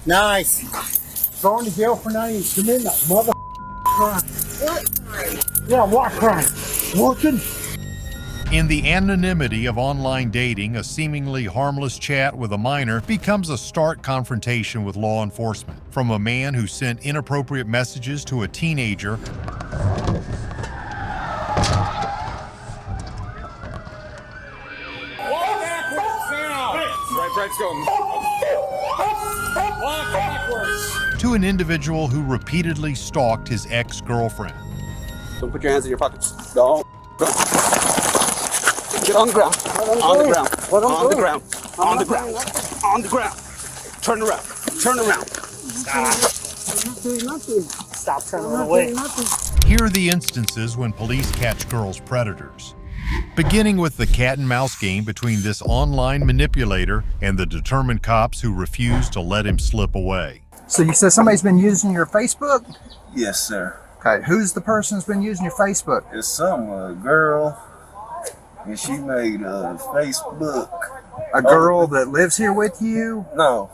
Nice. Going to jail for not even committing that mother crime. What? Yeah, what crime? Working? In the anonymity of online dating, a seemingly harmless chat with a minor becomes a stark confrontation with law enforcement. From a man who sent inappropriate messages to a teenager to an individual who repeatedly stalked his ex-girlfriend. Don't put your hands in your pockets. Don't. Get on the ground. On the ground. On the ground. On the ground. On the ground. Turn around. Turn around. Stop turning away. Here are the instances when police catch girls' predators. Beginning with the cat and mouse game between this online manipulator and the determined cops who refuse to let him slip away. So you said somebody's been using your Facebook? Yes, sir. Okay, who's the person who's been using your Facebook? It's some girl, and she made a Facebook. A girl that lives here with you? No.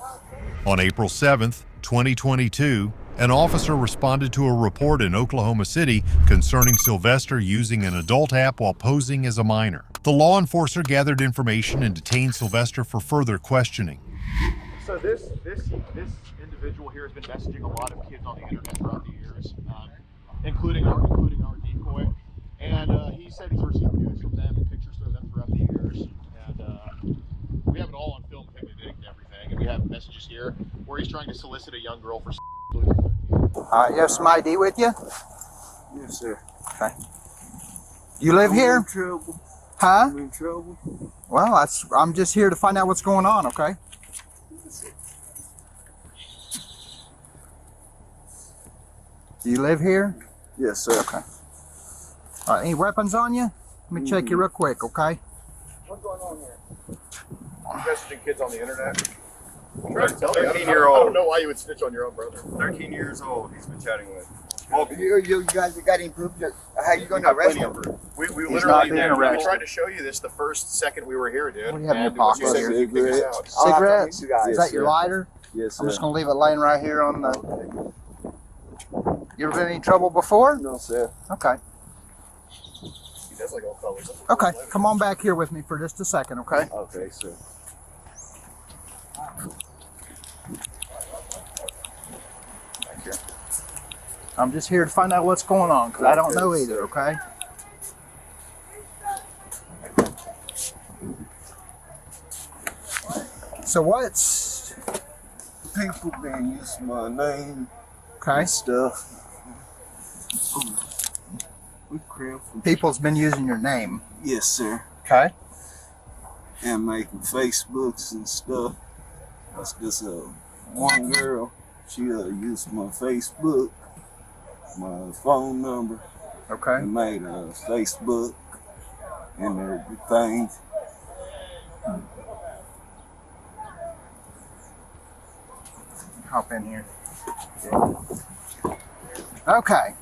On April 7th, 2022, an officer responded to a report in Oklahoma City concerning Sylvester using an adult app while posing as a minor. The law enforcer gathered information and detained Sylvester for further questioning. So this individual here has been messaging a lot of kids on the internet throughout the years, including our decoy. And he said he's received news from them and pictures of them throughout the years. And we have it all on film of him admitting to everything. And we have messages here where he's trying to solicit a young girl for You have some ID with you? Yes, sir. Okay. You live here? I'm in trouble. Huh? I'm in trouble. Well, I'm just here to find out what's going on, okay? Do you live here? Yes, sir. Okay. All right, any weapons on you? Let me check you real quick, okay? What's going on here? Messaging kids on the internet. 13-year-old. I don't know why you would snitch on your own brother. 13 years old. He's been chatting with. You guys got any proof? How you going to arrest him? We He's not literally being arrested. tried to show you this the first second we were here, dude. What do you have in your And once pocket? you said you figured this out. Cigarettes? You guys. Is that your lighter? Yes, sir. I'm just going to leave it laying right here on the... You ever been in any trouble before? No, sir. Okay. He does like all colors. Okay, come on back here with me for just a second, okay? Okay, sir. Back here. I'm just here to find out what's going on, because I don't know either, okay? So what's... People been using my name Okay. and stuff. We crib from. People's been using your name. Yes, sir. Okay. And making Facebooks and stuff. That's just one girl. She used my Facebook, my phone number, Okay. and made a Facebook and everything. Hop in here. Okay.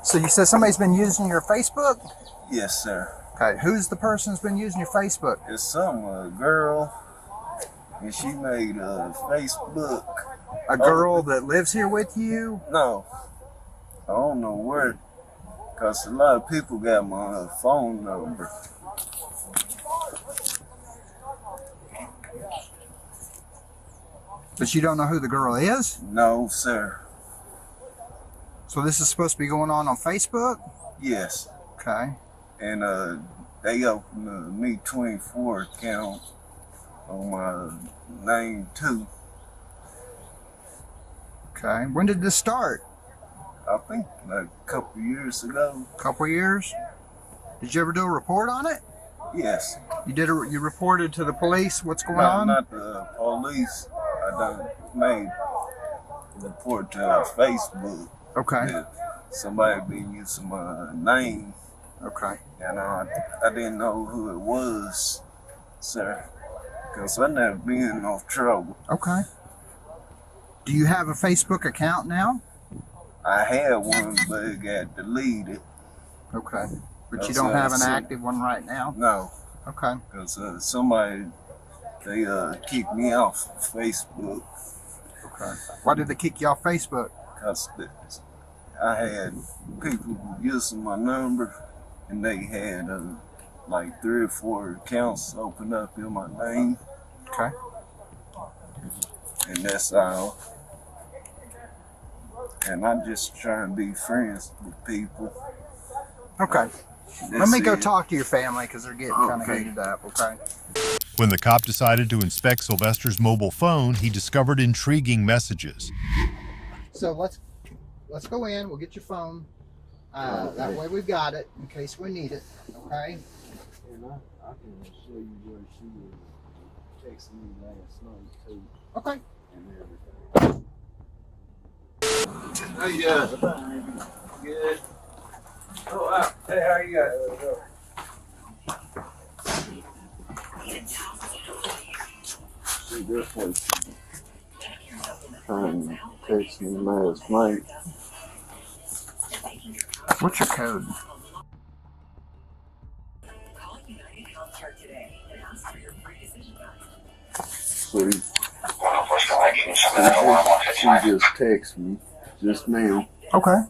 So you said somebody's been using your Facebook? Yes, sir. Okay. Who's the person who's been using your Facebook? It's some girl, and she made a Facebook. A girl that lives here with you? No, I don't know where, because a lot of people got my phone number. But you don't know who the girl is? No, sir. So this is supposed to be going on Facebook? Yes. Okay. And they opened a Me24 account on my name too. Okay. When did this start? I think like a couple years ago. Couple years? Did you ever do a report on it? Yes. You reported to the police what's going No, on? not the police. I done made a report to Facebook. Okay. That somebody been using my name, Okay. and I didn't know who it was, sir, because I never been in no trouble. Okay. Do you have a Facebook account now? I had one, but it got deleted. Okay. But you That's don't have an so- active one right now? No, Okay. because somebody They kicked me off Facebook Okay. Why did they kick you off Facebook? because I had people using my number, and they had like 3 or 4 accounts open up in my name, Okay. and that's all. And I'm just trying to be friends with people. Okay. Let That's me go it. talk to your family because they're getting kind of Okay. heated up. Okay. When the cop decided to inspect Sylvester's mobile phone, he discovered intriguing messages. So let's go in. We'll get your phone. That way we've got it in case we need it. Okay. And I can show you where she was texting me last night too, Okay. and everything. How you doing? Good. Oh wow. Hey, how you guys? See, this one trying to text me last night. What's your code? See, she just texted me just now, Okay.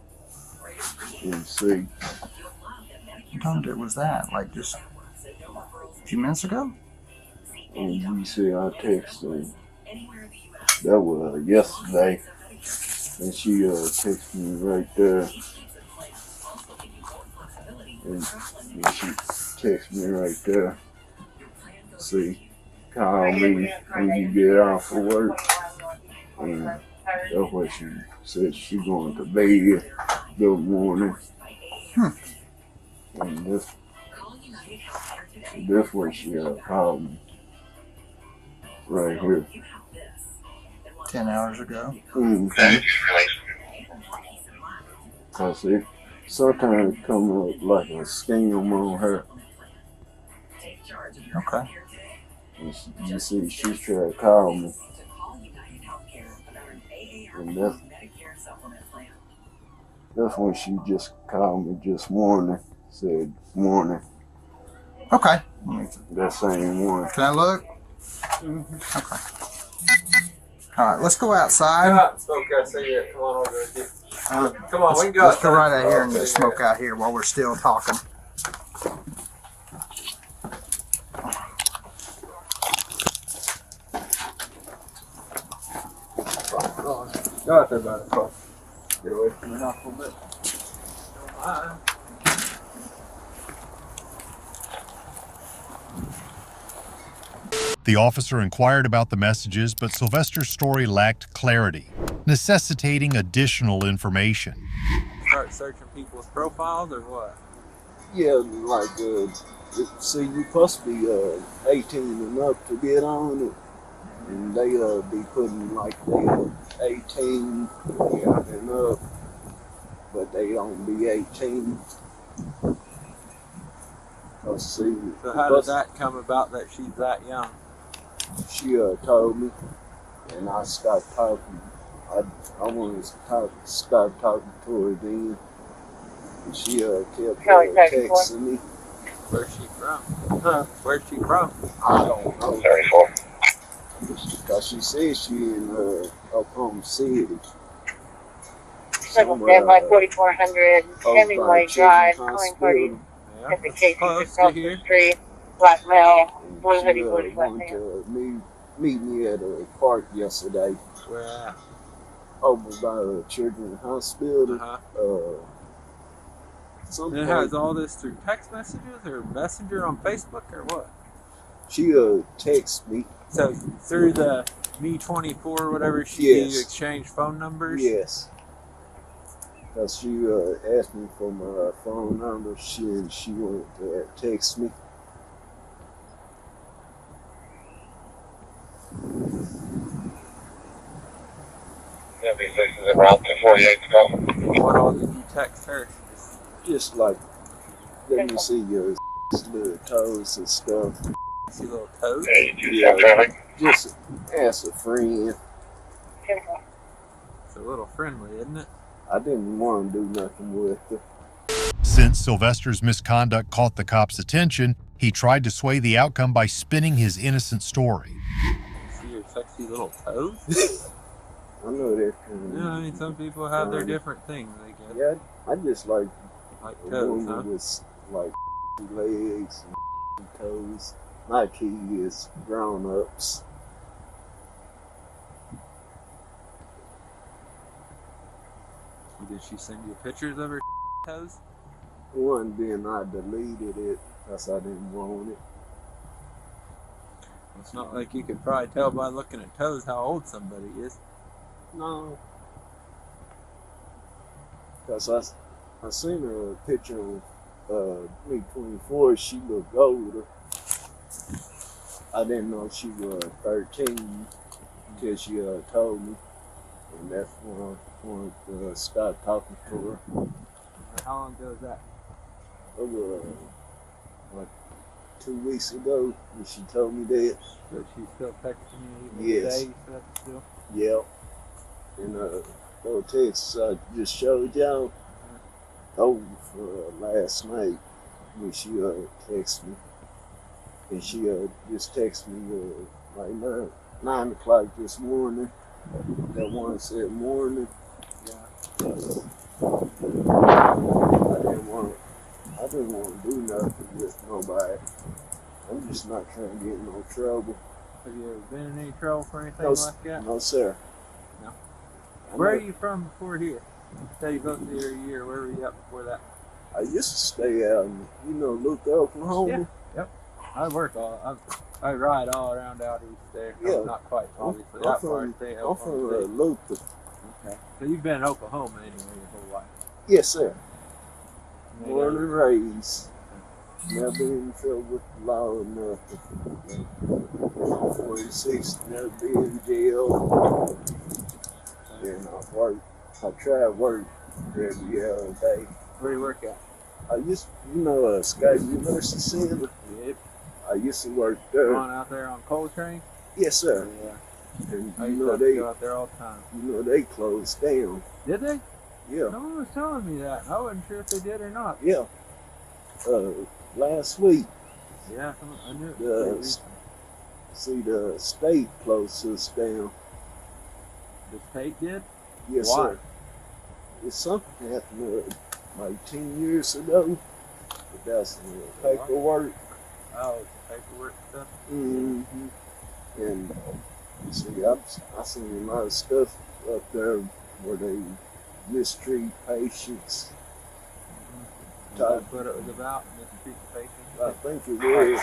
and see, What time was that? Like just a few minutes ago? and you see I texted her. That was yesterday, and she texted me right there, and she texted me right there. See, call me when you get off of work, and that's what she said. She going to bed. Good morning. And this what she called me right here. 10 hours ago. Cause it sometimes come up like a scam on her. Okay. And you see, she tried to call me, and that's when she just called me this morning. Said morning. Okay. That same one. Can I look? Okay. All right, let's go outside. Smoke out cigarette. Come on over with you. Come on, we can go Let's go outside. right out here and just smoke out here while we're still talking. Go out there by the car. Get away from the house a little bit. Don't mind. The officer inquired about the messages, but Sylvester's story lacked clarity, necessitating additional information. Start searching people's profiles or what? Yeah, like see, you supposed to be 18 and up to get on it, and they be putting like they 18 and up, but they don't be 18. Let's see. So how did that come about that she's that young? She told me, and I stopped talking. I wanted to stop talking to her then. And she kept texting me. Where's she from? Huh? Where's she from? I don't know. 34. Because she said she in Oklahoma City. Stand by 4400 Hemingway Drive, calling party. Yeah, At the that's case close to across here. the street, black male, And blue she hoodie, booty wanted to meet me at a park yesterday Where at? over by Children's Hospital. Uh-huh. Some And it park. has all this through text messages or messenger on Facebook or what? She texted me. So through the Me24 whatever she Yes. exchange phone numbers? Yes. Because she asked me for my phone number. She wanted to text me. What all did you text her? Just like, let me see your little toes and stuff. See little toes? Yeah, just as a friend. It's a little friendly, isn't it? I didn't want to do nothing with her. Since Sylvester's misconduct caught the cops' attention, He tried to sway the outcome by spinning his innocent story. See your sexy little toes? I know that. Yeah, I mean, some people have their different things, I guess. Yeah, I just like a toes, woman huh? with like legs and toes. My key is grown-ups. Did she send you pictures of her toes? One, then I deleted it because I didn't want it. It's not like you could probably tell by looking at toes how old somebody is. No. Because I seen her picture on me 24. She looked older. I didn't know she was 13 until she told me. And that's when I wanted to start talking to her. How long ago was that? Like 2 weeks ago when she told me that. So she's still texting you even Yes. today? You said still? Yeah. And those texts I just showed y'all over last night when she texted me. And she just texted me like 9 o'clock this morning. That one said morning. Yeah. I didn't want to do nothing with nobody. I'm just not trying to get in no trouble. Have you ever been in any trouble for anything No, like that? no, sir. No. Where are you from before here? You say you both here a year. Where were you at before that? I used to stay out in, Luke, Oklahoma. Yep. I ride all around out east there. Yeah. No, not quite, obviously. I'm That from- far. Stay I'm from Luther. Okay. So you've been in Oklahoma anyway your whole life. Yes, sir. Maybe. Born and raised. Never been in trouble with the law or nothing. 46, never been in jail. And I try to work every day. Where do you work at? I used, Sky University Center. Yep. I used to work there. On out there on Coltrane? Yes, sir. Yeah. And I used to have to go out there all the time. they closed down. Did they? Yeah. Someone was telling me that. I wasn't sure if they did or not. Yeah. Last week, Yeah, I knew it was the state closed us down. the state did? Yes, Why? sir. It's something happened like 10 years ago. But that's paperwork. Oh, it's paperwork stuff? Mm-hmm. And see, I seen a lot of stuff up there where they mistreat patients. That's what it was about, mistreat the patient. I think it was.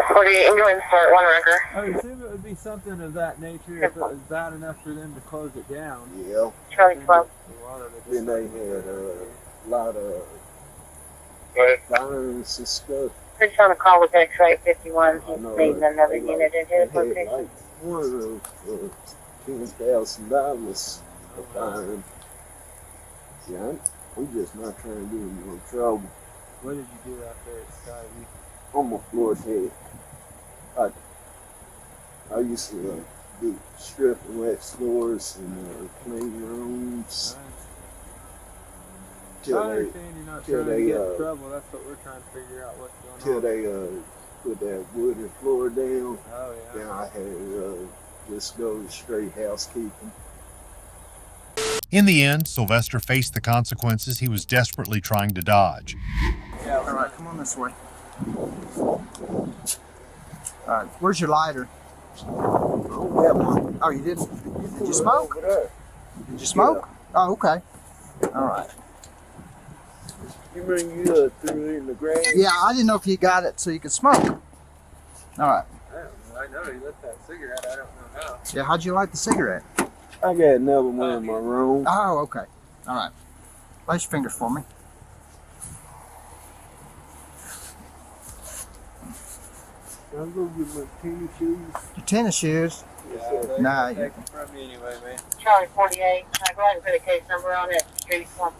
48, engine start, one record. I would assume it would be something of that nature if it was bad enough for them to close it down. Yeah. Charlie 12. Then they had a lot of violence and stuff. Chris on a call with X-ray 51. I He's know, needing another they unit in they his had location. like one of $10,000 a fine. See, I'm just not trying to get in no trouble. What did you do out there at Skyview? I'm a floor tech. I used to do strip and wet floors and clean rooms. I Till understand you're not till trying to they, get in trouble. That's what we're trying to figure out what's going on. they put that wooden floor down. Oh, yeah. Then I had just go to straight housekeeping. In the end, Sylvester faced the consequences he was desperately trying to dodge. Yeah, all right, come on this way. All right, where's your lighter? Oh, yeah, one. Oh, you didn't? Did you smoke? Over there. Did you smoke? Oh, okay. All right. You bring you threw it in the grass. Yeah, I didn't know if you got it so you could smoke. All right. I know he lit that cigarette. I don't know how. Yeah, how'd you light the cigarette? I got another one in my room. Oh, okay. All right. Place your fingers for me. I'll go get my tennis shoes. Your tennis shoes? Yeah, Nah, take them from me anyway, man. Charlie 48. Go ahead and put a case number on it. Street 1.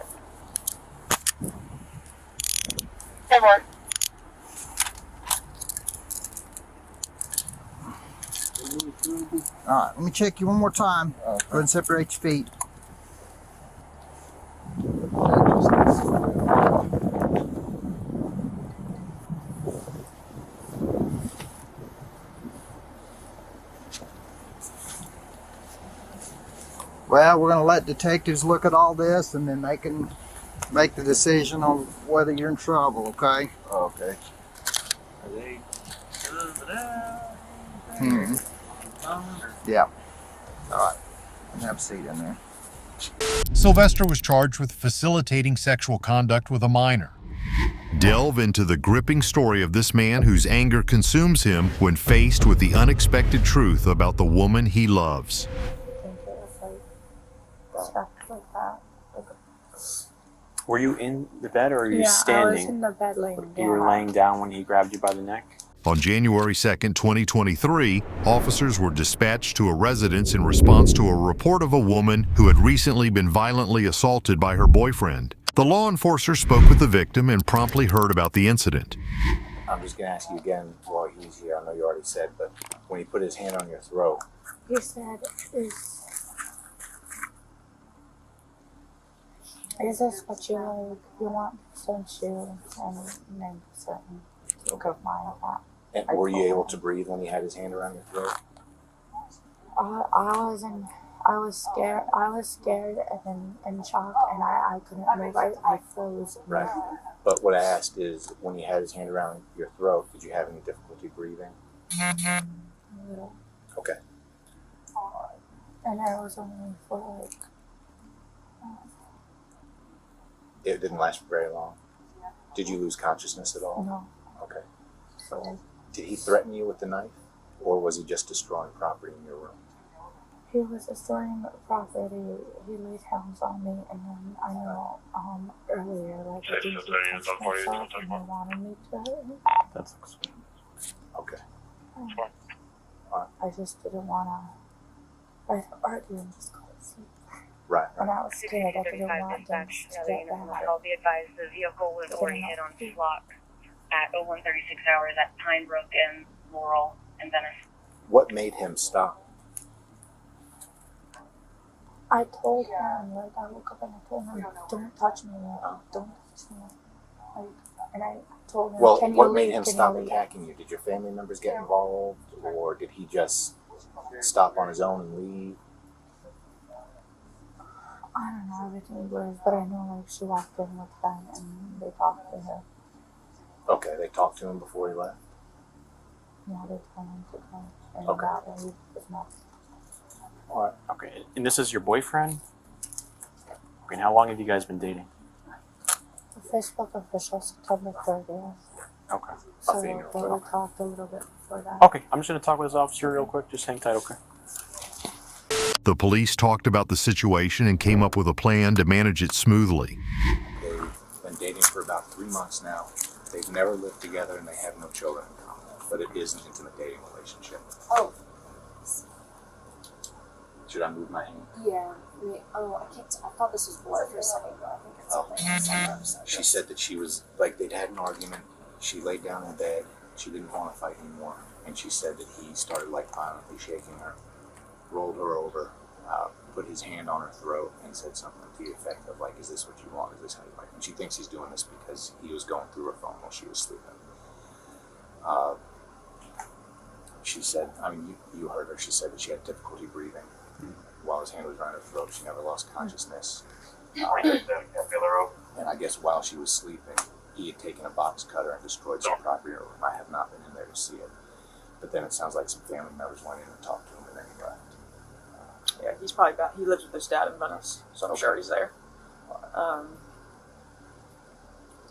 10-1. All right, let me check you one more time. Go ahead and separate your feet. Well, we're going to let detectives look at all this, and then they can make the decision on whether you're in trouble, okay? Okay. Yeah. All right. Have a seat in there. Sylvester was charged with facilitating sexual conduct with a minor. Delve into the gripping story of this man whose anger consumes him when faced with the unexpected truth about the woman he loves. Were you in the bed or are you Yeah, standing? I was in the bed laying down. You were laying down when he grabbed you by the neck? On January 2nd, 2023, officers were dispatched to a residence in response to a report of a woman who had recently been violently assaulted by her boyfriend. The law enforcer spoke with the victim and promptly heard about the incident. I'm just going to ask you again while he's here. I know you already said, but when he put his hand on your throat. He said, is this what you like? You want some shoe and then something to go mine that. And were you able to breathe when he had his hand around your throat? I was scared and then in shock, and I couldn't move. I froze. Right. But what I asked is, when he had his hand around your throat, did you have any difficulty breathing? A little. Okay. And I was only for like. It didn't last for very long. Did you lose consciousness at all? No. Okay. So Did he threaten you with the knife, or was he just destroying property in your room? he was destroying the property. He laid hands on me, and then I know earlier, like I think he touched myself and he wanted me to hurt him. That's Okay. I just didn't want to argue and just go to sleep. Right. And I was scared. I didn't want them to get back. I'll be advised the vehicle was already hit on Flock at 01:36 hours at Pinebrook and Laurel and Venice. What made him stop? I told him, like, I woke up and I told him, don't touch me, don't touch me. Like, and I told him, Well, can you what leave? made him Can stop you leave? attacking you? Did your family members get involved, or did he just stop on his own and leave? I don't know everything was, but I know, like, she walked in with them and they talked to her. Okay, they talked to him before he left? Yeah, they told him to go. And Okay. that way was not. all right. Okay. And this is your boyfriend? Okay. And how long have you guys been dating? The Facebook official September 30th. Okay. So Buffy, they okay. talked a little bit before that. Okay. I'm just going to talk with this officer real quick. Just hang tight, okay? The police talked about the situation and came up with a plan to manage it smoothly. They've been dating for about 3 months now. They've never lived together and they have no children. But it is an intimate dating relationship. Oh, Should I move my hand? yeah. I can't. I thought this was blood for a second, but I think it's something. She said that she was, like, they'd had an argument. She laid down in bed. She didn't want to fight anymore. And she said that he started, like, violently shaking her, rolled her over, put his hand on her throat, and said something to the effect of, like, is this what you want? Is this how you like? And she thinks he's doing this because he was going through her phone while she was sleeping. She said, I mean, you heard her. She said that she had difficulty breathing while his hand was around her throat. She never lost consciousness. And I guess while she was sleeping, he had taken a box cutter and destroyed some property in her room. I have not been in there to see it. But then it sounds like some family members went in and talked to him and then he left. Yeah, he's probably back. He lives with his dad in Venice, so I'm sure he's there.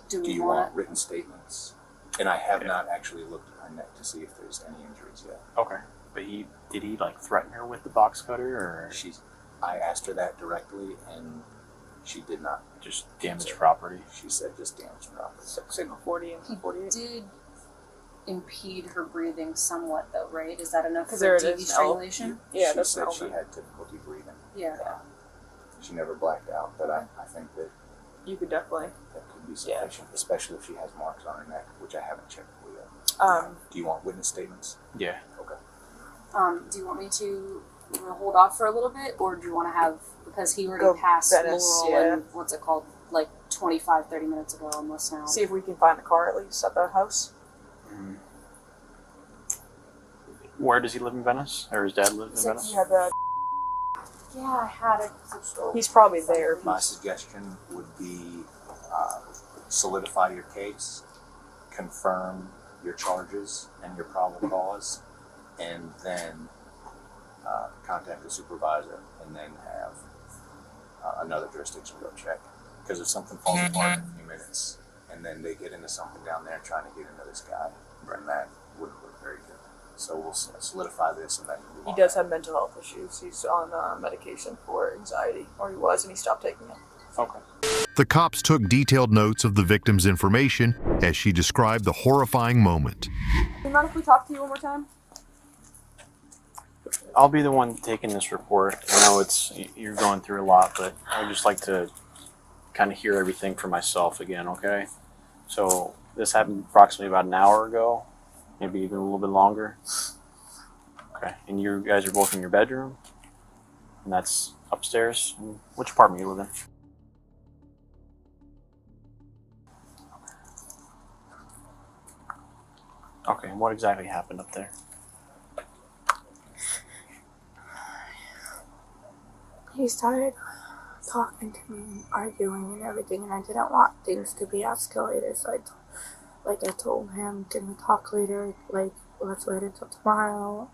Do you want written statements? And I have not actually looked at her neck to see if there's any injuries yet. Okay. But did he like threaten her with the box cutter, or I asked her that directly, and she did not. Just damaged property? She said just damaged property. Signal 40 and 48. Did impede her breathing somewhat, though, right? Is that enough for there it DV is. strangulation? Yeah, she that's said an she element. had difficulty breathing. Yeah. She never blacked out, but I think that You could definitely. that could be sufficient, especially if she has marks on her neck, which I haven't checked for yet. Do you want witness statements? Yeah. Okay. Do you want me to hold off for a little bit, or do you want to have, because he already Go passed Venice, Laurel yeah. and what's it called, like 25-30 minutes ago on this now. See if we can find the car at least at the house. Where does he live in Venice? Or his dad lives in Said Venice? he had the. Yeah, I had it. He's probably there. My suggestion would be solidify your case, confirm your charges and your probable cause, and then contact the supervisor, and then have another jurisdiction go check. Because if something falls apart in a few minutes, and then they get into something down there trying to get into this guy, then that wouldn't look very good. So we'll solidify this, and then move He on. does have mental health issues. He's on medication for anxiety, or he was, and he stopped taking it. Okay. The cops took detailed notes of the victim's information as she described the horrifying moment. Do you mind if we talk to you one more time? I'll be the one taking this report. I know you're going through a lot, but I would just like to kind of hear everything for myself again, okay? So this happened approximately about an hour ago, maybe even a little bit longer. Okay, and you guys are both in your bedroom, and that's upstairs. Which apartment you live in? Okay, and what exactly happened up there? He started talking to me and arguing and everything, and I didn't want things to be escalated, so I told him, can we talk later, like, let's wait until tomorrow,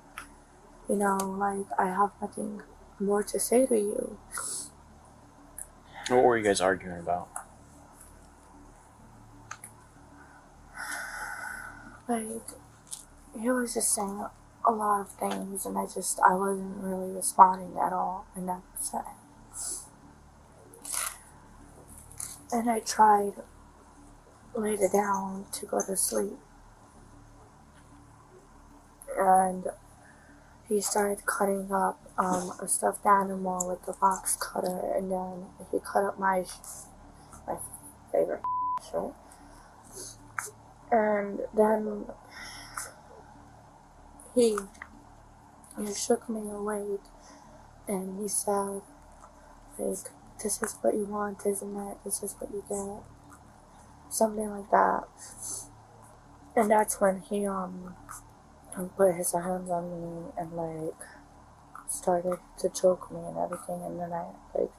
you know, like, I have nothing more to say to you. What were you guys arguing about? Like, he was just saying a lot of things, and I wasn't really responding at all, and that's it. And I tried laid it down to go to sleep, and he started cutting up a stuffed animal with the box cutter, and then he cut up my favorite shirt, and then he shook me awake, and he said, like, this is what you want, isn't it? This is what you get. Something like that. And that's when he put his hands on me and, like, started to choke me and everything, and then I, like,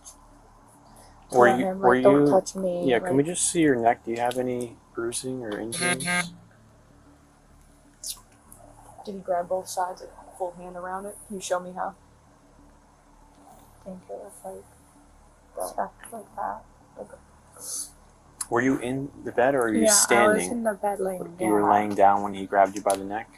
told him, like, don't touch me. Yeah, like, can we just see your neck? Do you have any bruising or injuries? Did he grab both sides and full hand around it? Can you show me how? I think it was, like, stuff like that. Were you in the bed or were you Yeah, standing? I was in the bed laying down. You were laying down when he grabbed you by the neck?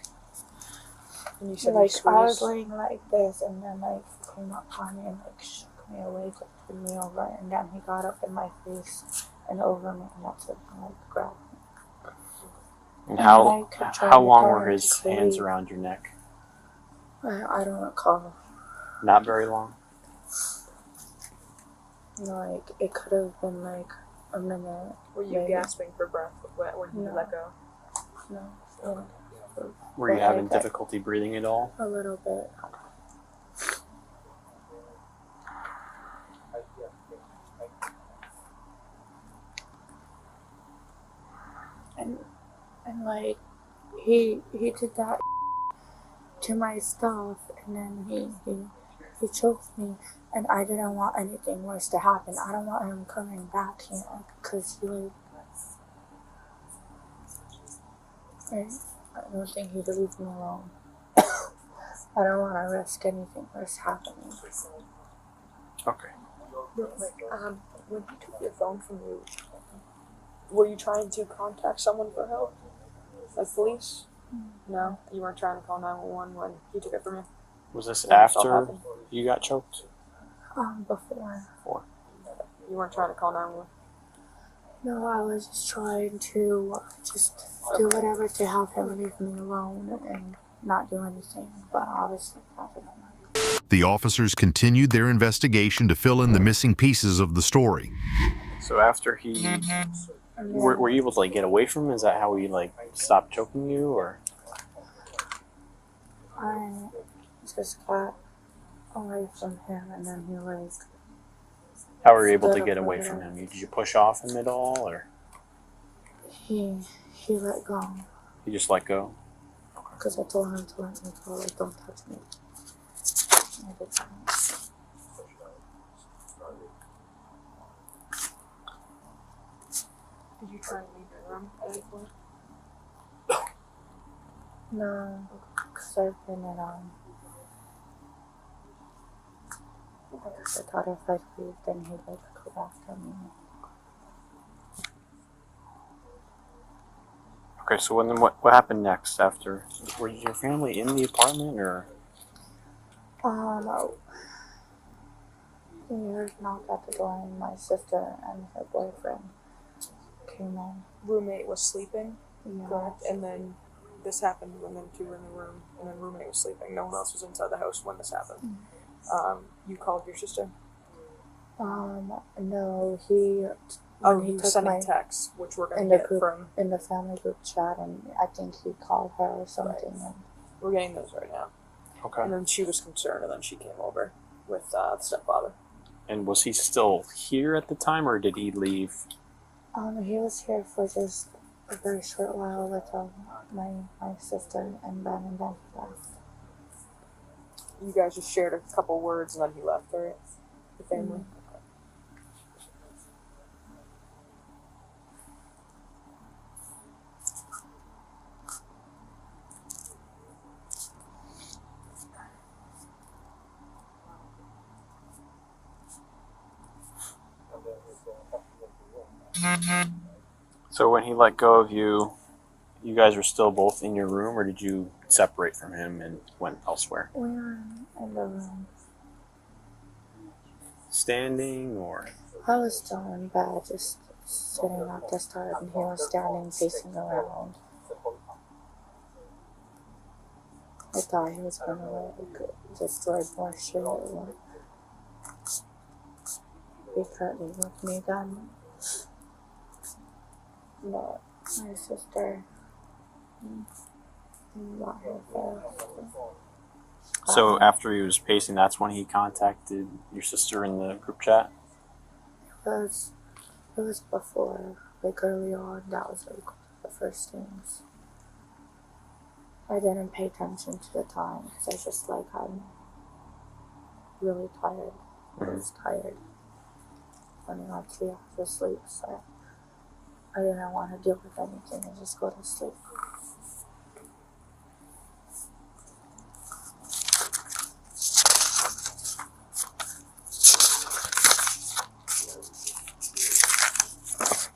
And you said like, you I was squeezed? laying like this, and then, like, he came up on me and, like, shook me awake, like, threw me over, and then he got up in my face and over me, and that's when he, like, grabbed me. And then how I could try how to long tell were him his to hands leave. around your neck? I don't recall. Not very long? Like, it could have been, like, a minute. Were you maybe. gasping for breath when he No. let go? No. Yeah. Were you But, having like, difficulty breathing at all? A little bit. And like, he did that to my stuff, and then he choked me, and I didn't want anything worse to happen. I don't want him coming back here, because he, like, I don't think he'd leave me alone. I don't want to risk anything worse happening. Okay. Real quick, when he took your phone from you, were you trying to contact someone for help? Like police? No? You weren't trying to call 911 when he took it from you? Was this When this all after happened? you got choked? Before. You weren't trying to call 911? No, I was just trying to just do whatever to have him leave me alone and not do anything, but obviously that didn't work. The officers continued their investigation to fill in the missing pieces of the story. So after he... Were you able to, like, get away from him? Is that how he, like, stopped choking you, or...? I just got away from him, and then he, like... How were you able to stood get up away over from there. him? Did you push off him at all, or...? He let go, You just let go? because I told him to let me go, like, don't touch me. I did that. Did you try and leave your room at any point? No, because I've been at I thought if I'd leave, then he'd like go back to me. Okay, so then what happened next after? Were your family in the apartment or? We heard a knock at the door and my sister and her boyfriend came in. Roommate was sleeping, Yeah. correct? And then this happened when them two were in the room, and then roommate was sleeping. No one else was inside the house when this happened. You called your sister? No, he He was sending texts, which we're in going the to get group, from... in the family group chat, and I think he called her or something. Right. And We're getting those right now. Okay. And then she was concerned, and then she came over with the stepfather. And was he still here at the time, or did he leave? He was here for just a very short while with my sister and Ben, and then he left. You guys just shared a couple words, and then he left, right? The family. So when he let go of you, you guys were still both in your room, or did you separate from him and went elsewhere? We were in the room. Standing, or? I was still in bed, just sitting at the start, and he was standing, facing around. I thought he was going to like destroy more shit. He currently with me then. But my sister, not her first. So after he was pacing, that's when he contacted your sister in the group chat? It was before, like early on, that was like the first things. I didn't pay attention to the time because I was just like, I'm really tired. I was tired. Running on 3 hours of sleep, so I didn't want to deal with anything and just go to sleep.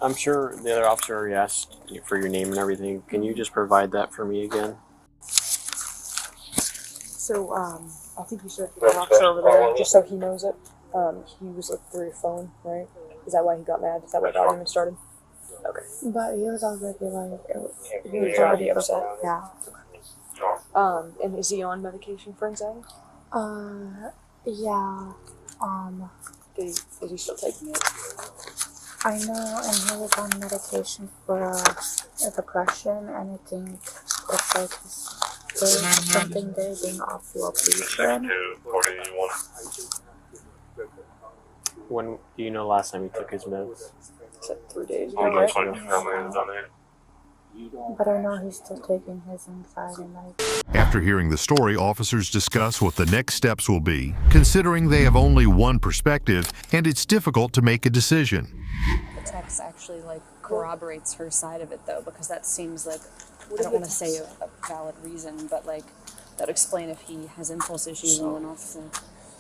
I'm sure the other officer already asked you for your name and everything. Can you just provide that for me again? So, I think you should get an officer over there, just so he knows it. He was looking through your phone, right? Is that why he got mad? Is that why the argument started? Okay. But he was already like, He was already upset. Yeah. And is he on medication for anxiety? Yeah. Is he still taking it? I know, and he was on medication for depression, and I think it's like there's something there being off the operation. When do you know last time he took his meds? It's like 3 days ago, 3 days ago. But I know he's still taking his anxiety medication. After hearing the story, officers discuss what the next steps will be, considering they have only one perspective and it's difficult to make a decision. The text actually like corroborates her side of it though, because that seems like, I don't want to say a valid reason, but like that would explain if he has impulse issues and went off the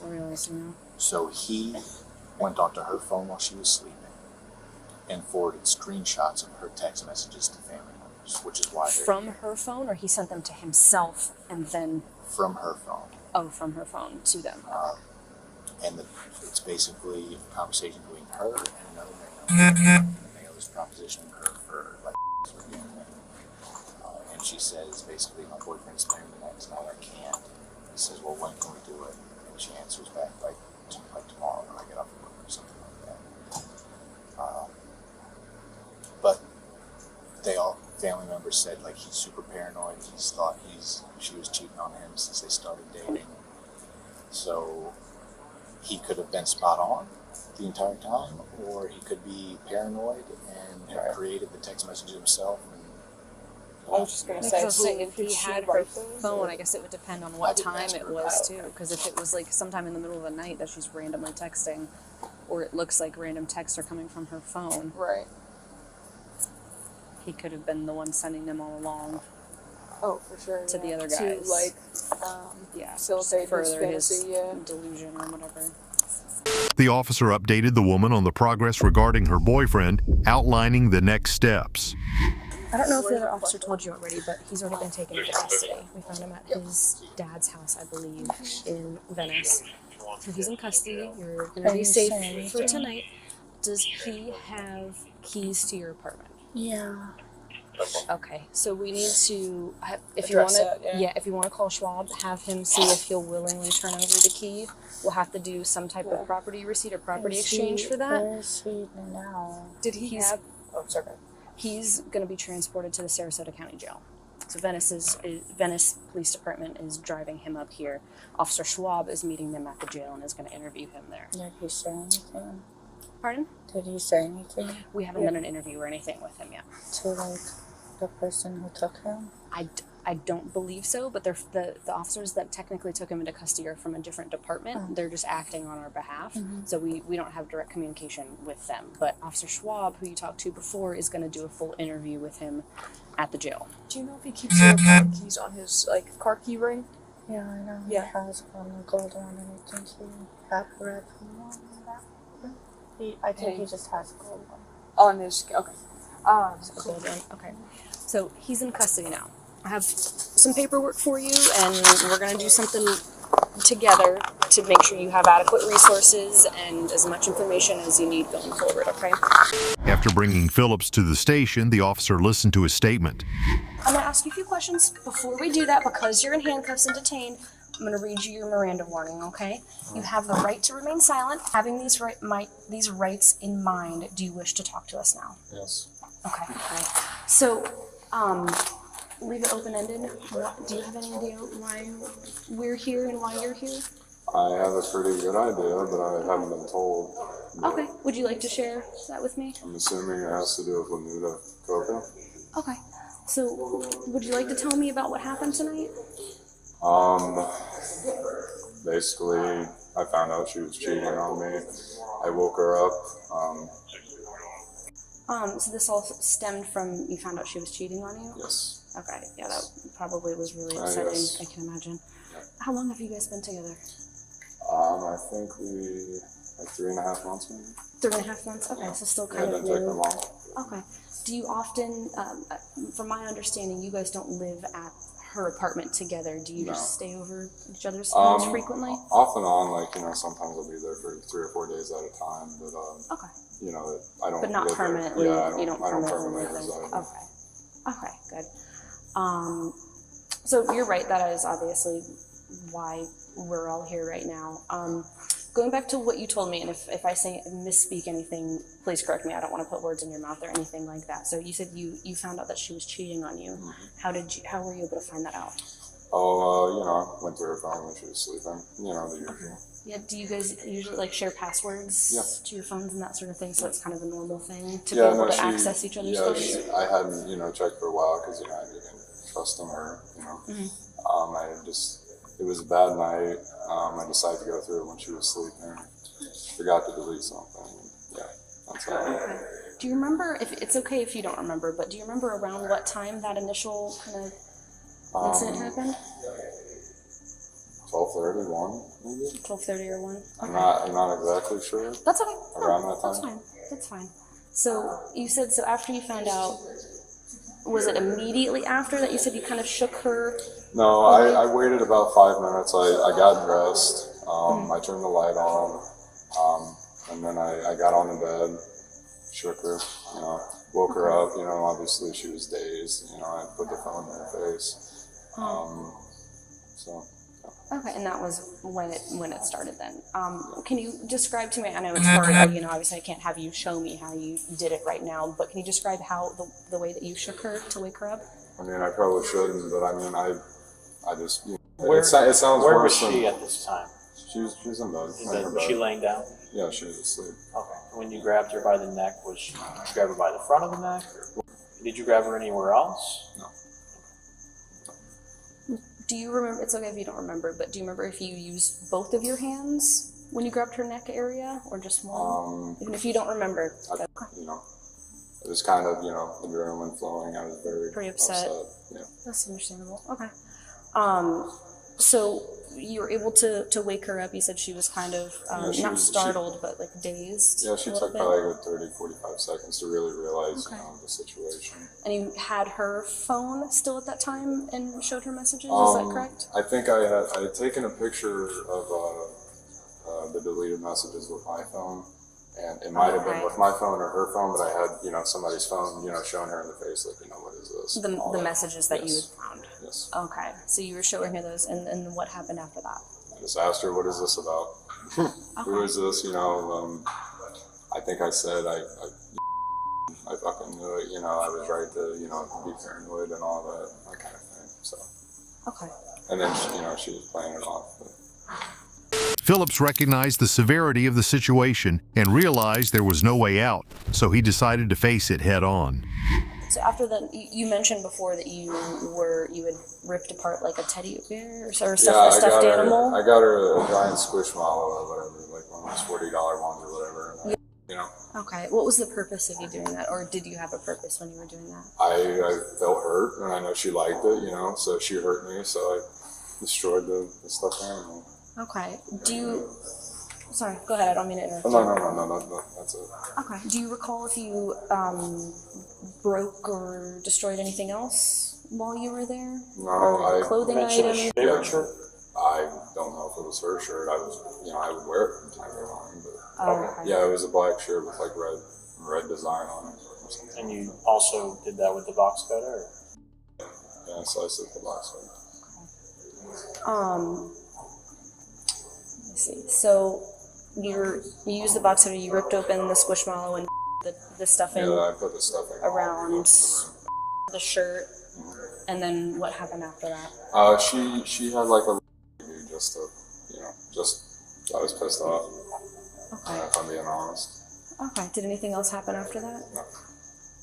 rails, you know? So he went onto her phone while she was sleeping and forwarded screenshots of her text messages to family members, which is why From her phone, or he sent them to himself and then... From her phone. Oh, from her phone to them. And it's basically a conversation between her and another male. And the male is propositioning her for like and she says basically, my boyfriend's playing the next night, I can't. He says, well, when can we do it? And she answers back like tomorrow when I get off work or something like that. But they all, family members said like he's super paranoid. He's thought she was cheating on him since they started dating. So he could have been spot on the entire time, or he could be paranoid and have created the text message himself. I was just going to say, if he had her phone, I guess it would depend on what time it was too. Because if it was like sometime in the middle of the night that she's randomly texting, or it looks like random texts are coming from her phone. Right. he could have been the one sending them all along. Oh, for sure. To the other To guys. like, facilitate his further fantasy. Yeah. delusion or whatever. The officer updated the woman on the progress regarding her boyfriend, outlining the next steps. I don't know if the other officer told you already, but he's already been taken into custody. We found him at his dad's house, I believe, in Venice. So he's in custody. You're going to be safe for tonight. Does he have keys to your apartment? Yeah. Okay, so we need to, if you want to, if you want to call Schwab, have him see if he'll willingly turn over the key. We'll have to do some type of property receipt or property exchange for that. Where is he now? Did he have? Oh, sorry. He's going to be transported to the Sarasota County Jail. So Venice Police Department is driving him up here. Officer Schwab is meeting them at the jail and is going to interview him there. Did he say anything? Pardon? Did he say anything? We haven't done an interview or anything with him yet. To like the person who took him? I don't believe so, but the officers that technically took him into custody are from a different department. Oh. They're just acting on our behalf. So we don't have direct communication with them. But Officer Schwab, who you talked to before, is going to do a full interview with him at the jail. Do you know if he keeps your car keys on his like car key ring? Yeah, I know. Yeah. He has one, a gold one, and I think he had a red one. I think he just has a gold one. On his, okay. Gold one. Okay. So he's in custody now. I have some paperwork for you, and we're going to do something together to make sure you have adequate resources and as much information as you need going forward, okay? After bringing Phillips to the station, the officer listened to his statement. I'm going to ask you a few questions. Before we do that, because you're in handcuffs and detained, I'm going to read you your Miranda warning, okay? You have the right to remain silent. Having these rights in mind, do you wish to talk to us now? Yes. Okay. So, leave it open-ended. Do you have any idea why we're here and why you're here? I have a pretty good idea, but I haven't been told. Okay. Would you like to share that with me? I'm assuming it has to do with Lanuda Coca. Okay. So, would you like to tell me about what happened tonight? Basically, I found out she was cheating on me. I woke her up. So this all stemmed from you found out she was cheating on you? Yes. Okay. Yeah, that probably was really upsetting. Yes. I can imagine. How long have you guys been together? I think like 3.5 months maybe. 3.5 months? Okay, so still Yeah, kind it of didn't take new. them long. Okay. Do you often, from my understanding, you guys don't live at her apartment together. Do you just stay over each other's homes frequently? Off and on, like, sometimes I'll be there for 3 or 4 days at a time, but, okay. I don't But not live there. permanently. Yeah, You don't I don't permanently permanently live reside. there. Okay. Okay, good. So you're right. That is obviously why we're all here right now. Going back to what you told me, and if I misspeak anything, please correct me. I don't want to put words in your mouth or anything like that. So you said you found out that she was cheating on you. Mm-hmm. How were you able to find that out? Oh, I went through her phone when she was sleeping. The usual. Yeah. Do you guys usually share passwords to your phones and that sort of thing? So it's kind of a normal thing to be able to access each other's phones. I hadn't, checked for a while because I didn't trust in her. It was a bad night. I decided to go through it when she was sleeping. Forgot to delete something. Yeah, that's all. Okay. Do you remember, if it's okay if you don't remember, but do you remember around what time that initial kind of incident happened? 12:30, 1 maybe? 12:30 or 1? Okay. I'm not exactly sure. That's okay. Around that time? That's fine. That's fine. So you said, after you found out, was it immediately after that you said you kind of shook her? No, I waited about 5 minutes. I got dressed. I turned the light on. And then I got on the bed, shook her, woke her up. Obviously she was dazed. I put the phone in her face. Okay, and that was when it started then. Can you describe to me, I know it's hard, obviously I can't have you show me how you did it right now, but can you describe how the way that you shook her to wake her up? I probably shouldn't, but I just, Where, it sounds where worse was she than, at this time? She's in bed. Was she laying down? Yeah, she was asleep. Okay. When you grabbed her by the neck, did you grab her by the front of the neck? Did you grab her anywhere else? No. Do you remember, it's okay if you don't remember, but do you remember if you used both of your hands when you grabbed her neck area, or just one? Even if you don't remember. It was kind of, adrenaline flowing. I was very Pretty upset. Yeah. That's understandable. Okay. So you were able to wake her up. You said she was kind of not startled, but like dazed. Yeah, she took probably like 30, 45 seconds to really realize the situation. And you had her phone still at that time and showed her messages. Is that correct? I think I had taken a picture of the deleted messages with my phone. And it might have been with my phone or her phone, but I had, somebody's phone, showing her in the face, like, what is this? The messages that you had found. Yes. Okay. So you were showing her those, and what happened after that? I just asked her, what is this about? Who is this? I think I said I fucking knew it. I was right to, be paranoid and all that kind of thing. So. Okay. And then, she was playing it off. But. Phillips recognized the severity of the situation and realized there was no way out, so he decided to face it head on. So after that, you mentioned before that you had ripped apart like a teddy bear or stuffed animal. I got her a giant squishmallow or whatever, like one of those $40 ones or whatever. Okay. What was the purpose of you doing that, or did you have a purpose when you were doing that? I felt hurt, and I know she liked it, so she hurt me, so I destroyed the stuffed animal. Okay. Sorry, go ahead. I don't mean to interrupt. No, that's it. Okay. Do you recall if you broke or destroyed anything else while you were there? No, clothing items? Favorite shirt? I don't know if it was her shirt. I would wear it from time to time, but yeah, it was a black shirt with like red design on it or something. And you also did that with the box cutter? Yeah, so I sliced it with the box cutter. Let's see. So you used the box cutter, you ripped open the squishmallow and the stuffing. Yeah, I put the stuffing around the shirt. And then what happened after that? She had like a just to, I was pissed off. Okay. If I'm being honest. Okay. Did anything else happen after that? No.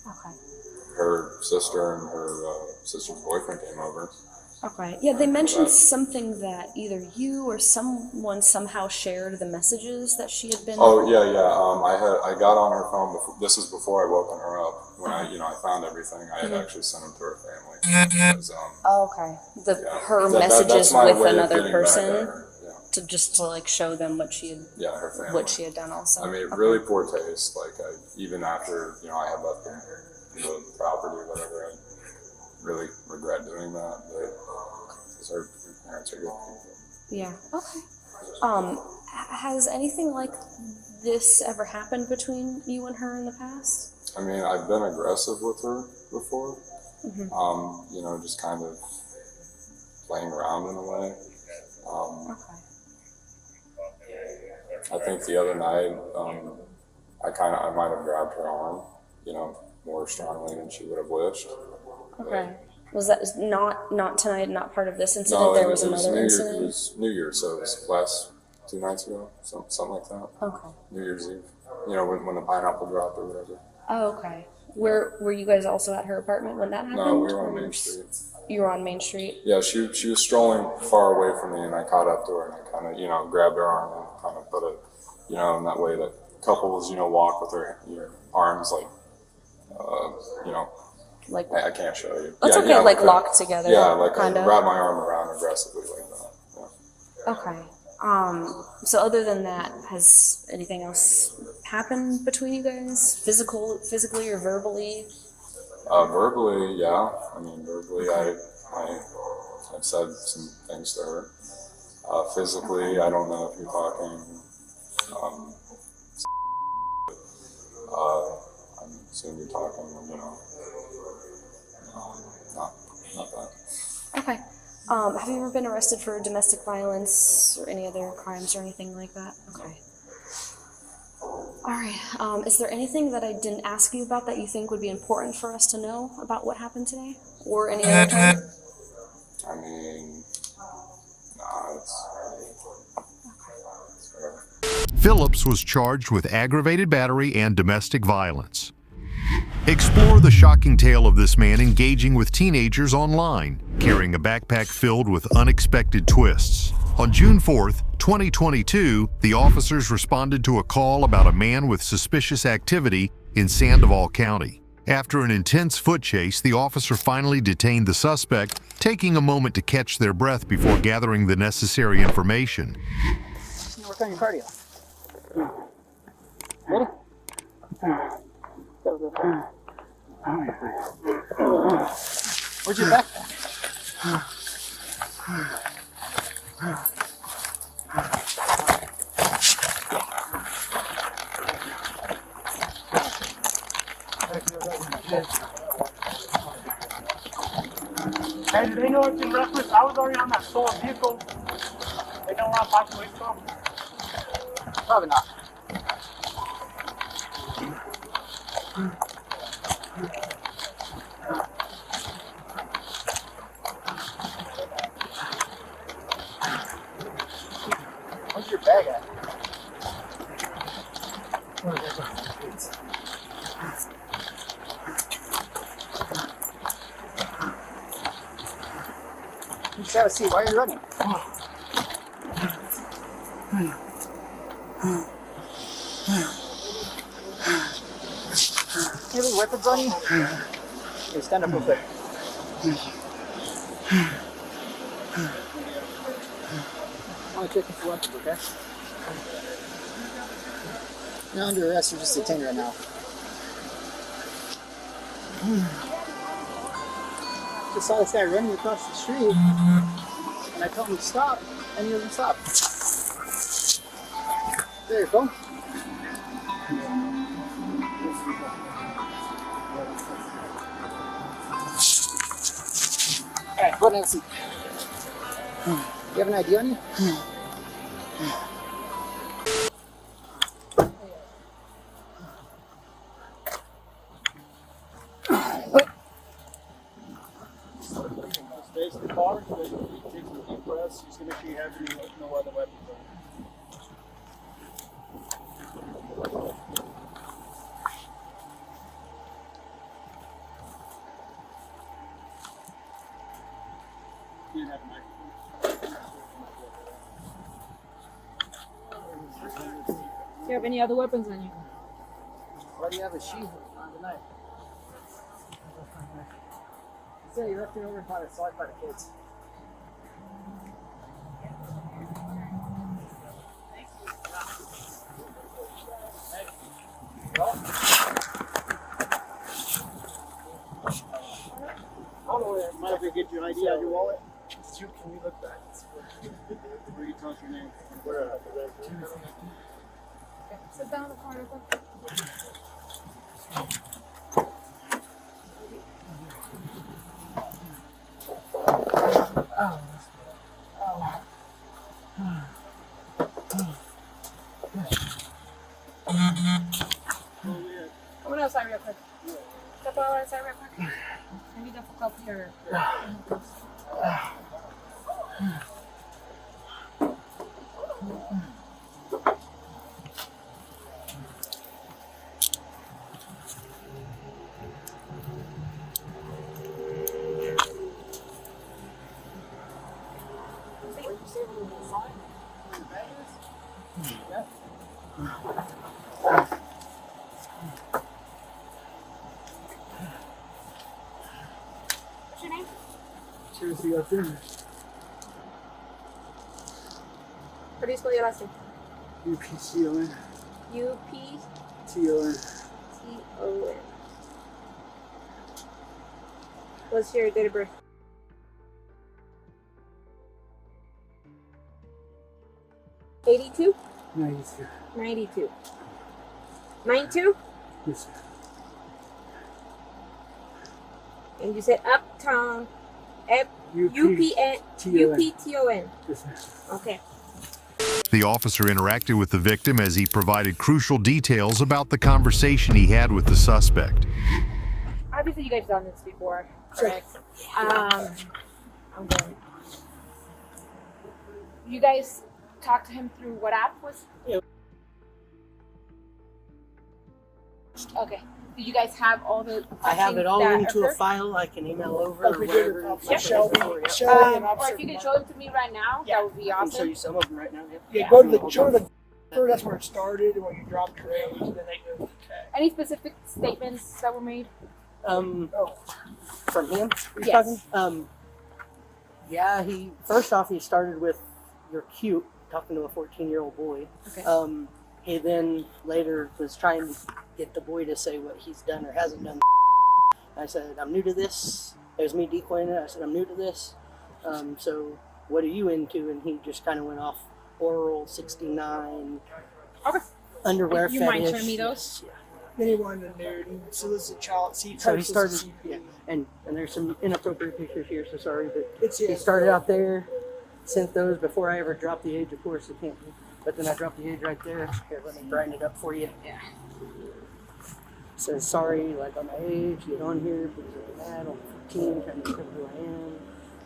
Okay. Her sister and her sister's boyfriend came over. Okay. Yeah, they mentioned something that either you or someone somehow shared the messages that she had been. Oh yeah. I got on her phone before. This is before I woken her up. When I found everything, I had actually sent them to her family. Because, okay. Her messages with another person to like show them what she had. Yeah, her family. What she had done also. I mean, really poor taste. Like even after I had left the property or whatever, I really regret doing that. Because her parents are good people. Yeah. Okay. Has anything like this ever happened between you and her in the past? I mean, I've been aggressive with her before. Mm-hmm. Just kind of playing around in a way. I think the other night, I might have grabbed her arm, more strongly than she would have wished. Okay. Was that not tonight, not part of this incident? No, there was another incident? It was New Year's, so it was last 2 nights ago, something like that. Okay. New Year's Eve. When the pineapple dropped or whatever. Oh, okay. Were you guys also at her apartment when that happened? No, we were on Main Street. You were on Main Street? Yeah, she was strolling far away from me, and I caught up to her, and I kind of, grabbed her arm and kind of put it, in that way that couples, walk with your arms like, like I can't show you. That's okay, like locked together. Yeah, like I wrap my arm around aggressively like that. Yeah. Okay. So other than that, has anything else happened between you guys? Physically or verbally? Verbally, yeah. I mean, verbally, okay. I've said some things to her. Physically, I don't know if you're talking. I'm assuming you're talking, not that. Okay. Have you ever been arrested for domestic violence or any other crimes or anything like that? Okay. All right. Is there anything that I didn't ask you about that you think would be important for us to know about what happened today or any other time? I mean, it's Phillips was charged with aggravated battery and domestic violence. Explore the shocking tale of this man engaging with teenagers online, carrying a backpack filled with unexpected twists. On June 4th, 2022, the officers responded to a call about a man with suspicious activity in Sandoval County. After an intense foot chase, the officer finally detained the suspect, taking a moment to catch their breath before gathering the necessary information. Work on your cardio. Ready? Where's your backpack? Hey, do they know it's in reference? I was already on that stolen vehicle. They know where I'm possibly from? Probably not. Where's your bag at? You just have a seat. Why are you running? Any weapons on you? Okay, stand up real quick. I want to check if you weapons, okay? You're under arrest. You're just detained right now. Just saw this guy running across the street, and I told him to stop, and he doesn't stop. There you go. Alright, go ahead and have a seat. You have an ID on you? Face the car, so that you take some deep breaths. Just gonna make sure you have no other weapons on. You have a microphone. Do you have any other weapons on you? Why do you have a sheath on the knife? Say you left it over by the side by the kids. Might have to get your ID out of your wallet. Can you look back? Where you tell us your name? Sit down in the corner. Come outside real quick. Step outside real quick. I need to hook up your What's your name? Seriously, up there. How do you spell your last name? UPTON. U-P-T-O-N. What's your date of birth? '82? 92. 92. 92? Yes, sir. And you said Uptown, U-P-T-O-N. Yes, sir. Okay. The officer interacted with the victim as he provided crucial details about the conversation he had with the suspect. Obviously, you guys done this before, correct? I'm going. You guys talked to him through what app was? Yeah. Okay. Do you guys have all the? I have it all that into a occurred? file I can email over or we did whatever. with Shelby and Or Officer if you could show them to me right now, that would be I can show awesome. you some of them right now. Yeah, go to the that's where it started, and when you dropped your age, then they go. Any specific statements that were made? From him? You're Yes. talking? Yeah, he first off he started with "you're cute," talking to a 14-year-old boy. Okay. He then later was trying to get the boy to say what he's done or hasn't done. I said, "I'm new to this." It was me decoying it. I said, "I'm new to this. So what are you into?" And he just kind of went off oral 69. Okay. Underwear You fetish. mind showing me those? Yeah. Then he wanted to nude. He solicit child. So he started, yeah, and there's some inappropriate pictures here, so sorry, but he started out there, sent those before I ever dropped the age, of course, it can't be, but then I dropped the age right there. Here, let me grind it up for you. Yeah. It says, sorry, like on my age, get on here, please don't be mad, I'm 14, trying to discover who I am,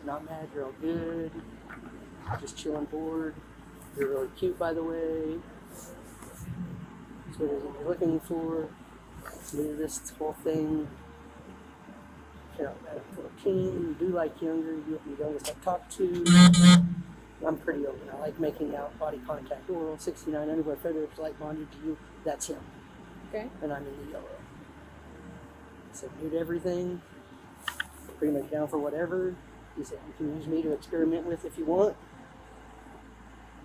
not mad, you're all good, just chilling bored, you're really cute, by the way, so what is it you're looking for? Do this whole thing. You know, at 14, you do like younger, you youngest I talk to. I'm pretty open. I like making out, body contact, oral, 69, underwear, fetish, like bondage to you. That's him. Okay. And I'm in the yellow. So new to everything. Pretty much down for whatever. He said you can use me to experiment with if you want.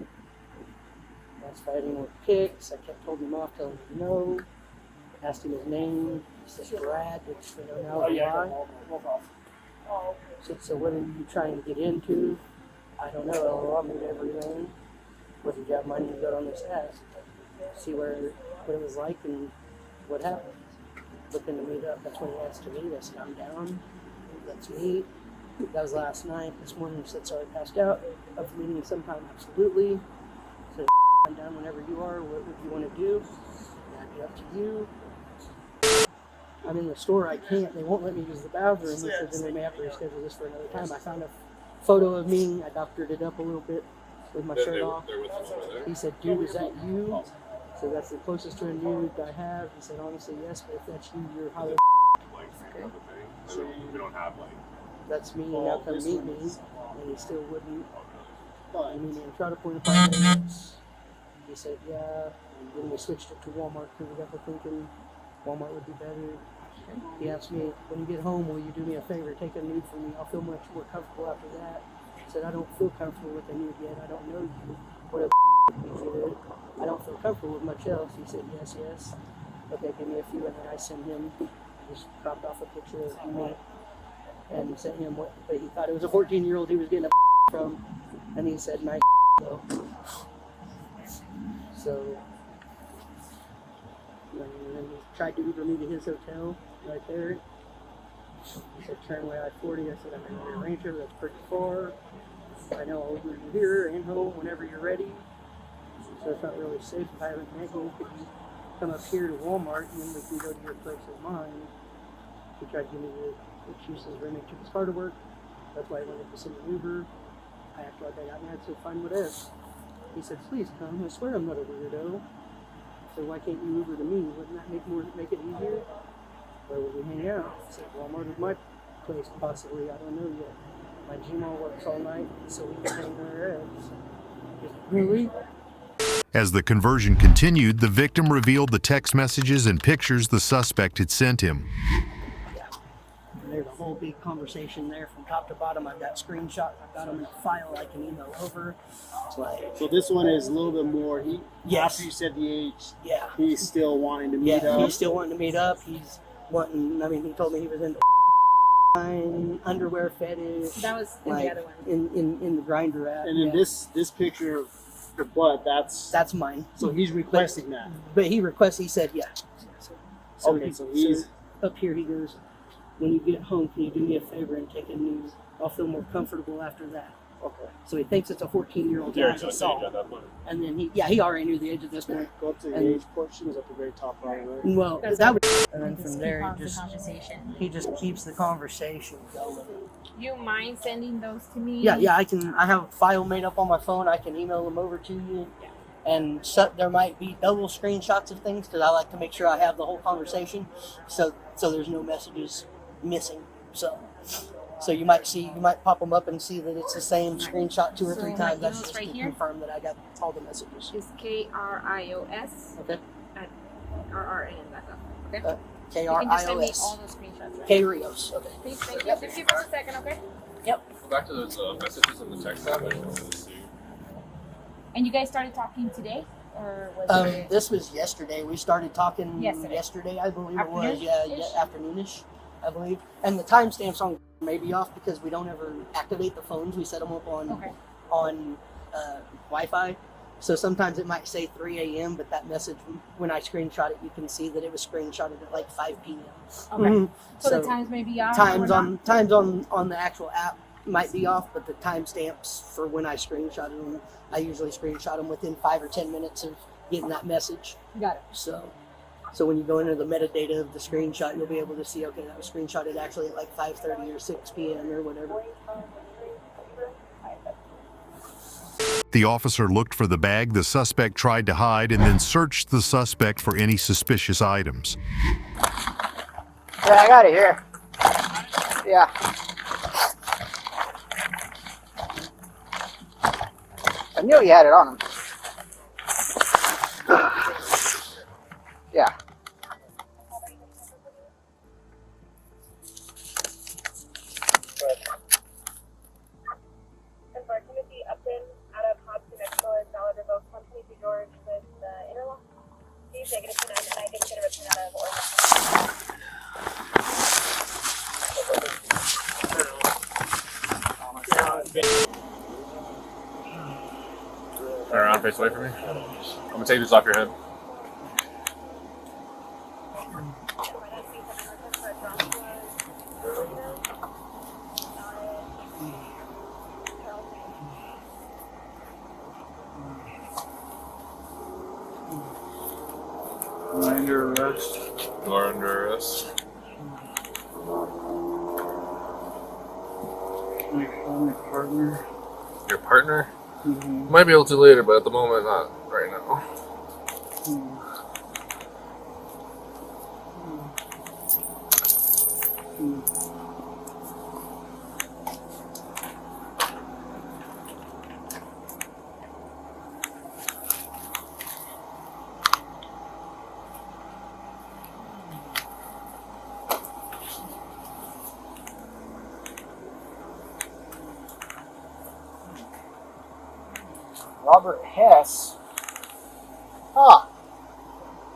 I was fighting with pics. I kept holding him off, telling him no. Asked him his name. He said Brad, which we don't know why. So what are you trying to get into? I don't know. I'm into everything. What did you have money to go on this ask? See what it was like and what happened. Looking to meet up. That's when he asked to meet. I said I'm down. Let's meet. That was last night. This morning he said sorry, passed out. Up for meeting sometime. Absolutely. So I'm down whenever you are. What would you want to do? That'd be up to you. I'm in the store, I can't, they won't let me use the bathroom. He said then we may have to reschedule this for another time. I found a photo of me, I doctored it up a little bit with my shirt off. He said, dude, is that you? So that's the closest to a nude I have. He said, honestly, yes, but if that's you, you're highly okay. So we don't have that's me, now come meet me. And he still wouldn't. I mean, I tried to point 5 minutes. He said, yeah. And then we switched it to Walmart because we got to thinking Walmart would be better. He asked me, when you get home, will you do me a favor, take a nude for me? I'll feel much more comfortable after that. He said, I don't feel comfortable with a nude yet. I don't know you. What a I don't feel comfortable with much else. He said, yes, yes. Okay, give me a few. And then I sent him, just cropped off a picture of me and sent him what, but he thought it was a 14-year-old he was getting a from. And he said, nice though. So, and then he tried to Uber me to his hotel right there. He said, turn away I-40. I said, I'm in a Ranger, that's pretty far. I know I'll Uber you here and home whenever you're ready. So it's not really safe if I haven't met you. Could you come up here to Walmart and then we can go to your place or mine? He tried to give me the excuses for me took his car to work. That's why I wanted to send an Uber. I acted like I got mad, so fine, whatever. He said, please come. I swear I'm not a weirdo. So why can't you Uber to me? Wouldn't that make it easier? Where would we hang out? I said, Walmart is my place, possibly. I don't know yet. My Gmail works all night, so we can hang our eggs. Really? As the conversion continued, the victim revealed the text messages and pictures the suspect had sent him. Yeah. And there's a whole big conversation there from top to bottom. I've got screenshots. I've got them in a file I can email over. It's like, so this one is a little bit more. Yes. After you said the age, yeah. He's still wanting to meet up. He's still wanting to meet up. He's wanting, I mean, he told me he was into underwear fetish. That was in the other one. In the grinder app. And then this picture of your butt, that's mine. So he's requesting that. But he said yeah. So he's up here. He goes, when you get home, can you do me a favor and take a nude? I'll feel more comfortable after that. Okay. So he thinks it's a 14-year-old guy he saw. And then he already knew the age at this point. Go up to the age portion, is at the very top right. Well, that was, and then from there he just keeps the conversation going. You mind sending those to me? Yeah, I have a file made up on my phone. I can email them over to you. Yeah. And there might be double screenshots of things because I like to make sure I have the whole conversation, so there's no messages missing. So you might pop them up and see that it's the same screenshot 2 or 3 times. That's just right to here? confirm that I got all the messages. It's KRIOS Okay. at RRN.com. Okay. K-R-I-O-S. You can just send me all those screenshots, right? K-Rios. Okay. Please, thank you. Just give us a second, okay? Yep. Go back to those messages in the text app. I just wanted to see. And you guys started talking today? Or was it? This was yesterday. We started talking Yesterday. yesterday, I believe it was. Afternoon-ish? Yeah, afternoonish, I believe. And the timestamps on may be off because we don't ever activate the phones. We set them up on Wi-Fi. So sometimes it might say 3 a.m., but that message, when I screenshot it, you can see that it was screenshotted at like 5 p.m. Okay. So the times may be off? Times on the actual app might be off, but the timestamps for when I screenshotted them, I usually screenshot them within 5 or 10 minutes of getting that message. Got it. So when you go into the metadata of the screenshot, you'll be able to see, okay, that was screenshotted actually at like 5:30 or 6 p.m. or whatever. The officer looked for the bag the suspect tried to hide and then searched the suspect for any suspicious items. Yeah, I got it here. Yeah. I knew he had it on him. Yeah. Timothy Upton out of Hobson Expo is valid revoked 122 George with interlock. He's negative 29, and I did get a return out of Oregon. Turn around, face away from me. I'm gonna take this off your head. Under arrest. You are under arrest. My partner. Your partner? Mm-hmm. Might be able to later, but at the moment, not right now. Robert Hess. Ah.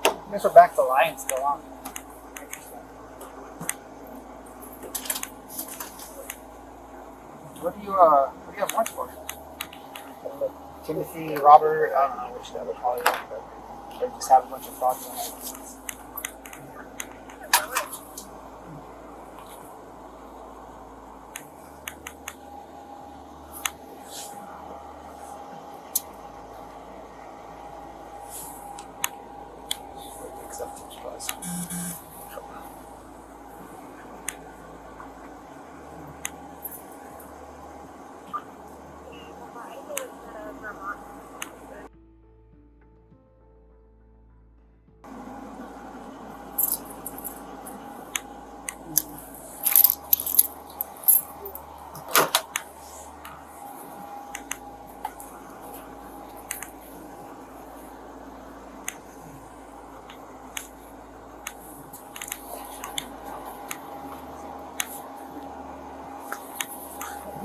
I guess we're back to Lion still on. What do you have warrants for? Timothy, Robert, I don't know which the other probably are, but they just have a bunch of fraudulent identities.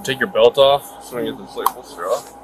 Take your belt off so we can get this like holster off.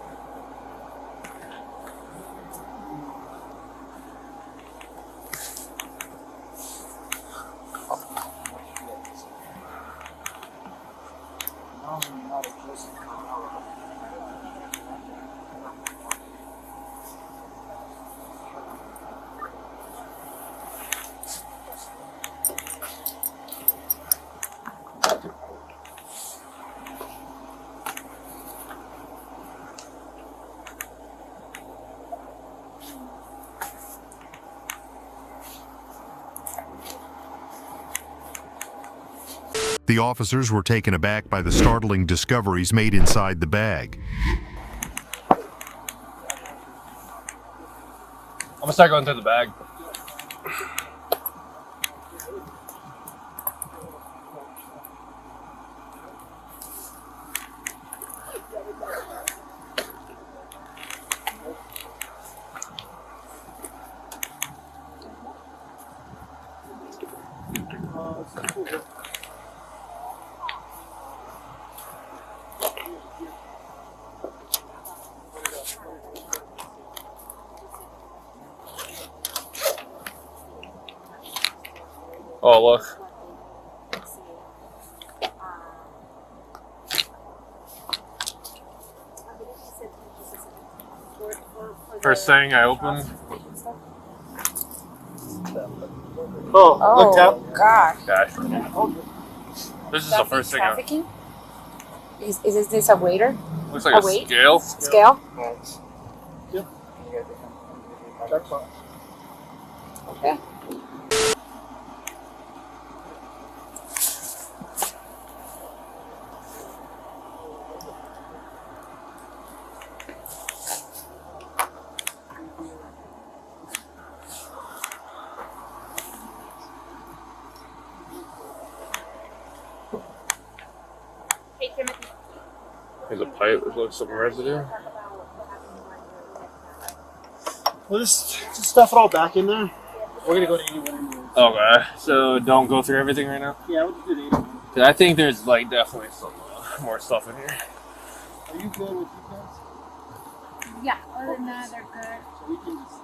The officers were taken aback by the startling discoveries made inside the bag. I'm gonna start going through the bag. Oh, look. First thing I open. Oh, look, gosh. This is the first thing. Trafficking? Is this a waiter? Looks like a weight? scale. Scale? Yep. Okay. There's a pipe that looks some residue. We'll just stuff it all back in there. We're gonna go to 81. Okay, so don't go through everything right now? Yeah, we'll just do the 81. 'Cause I think there's like definitely some more stuff in here. Are you good with you guys? Yeah, other than that, they're good. So we can just...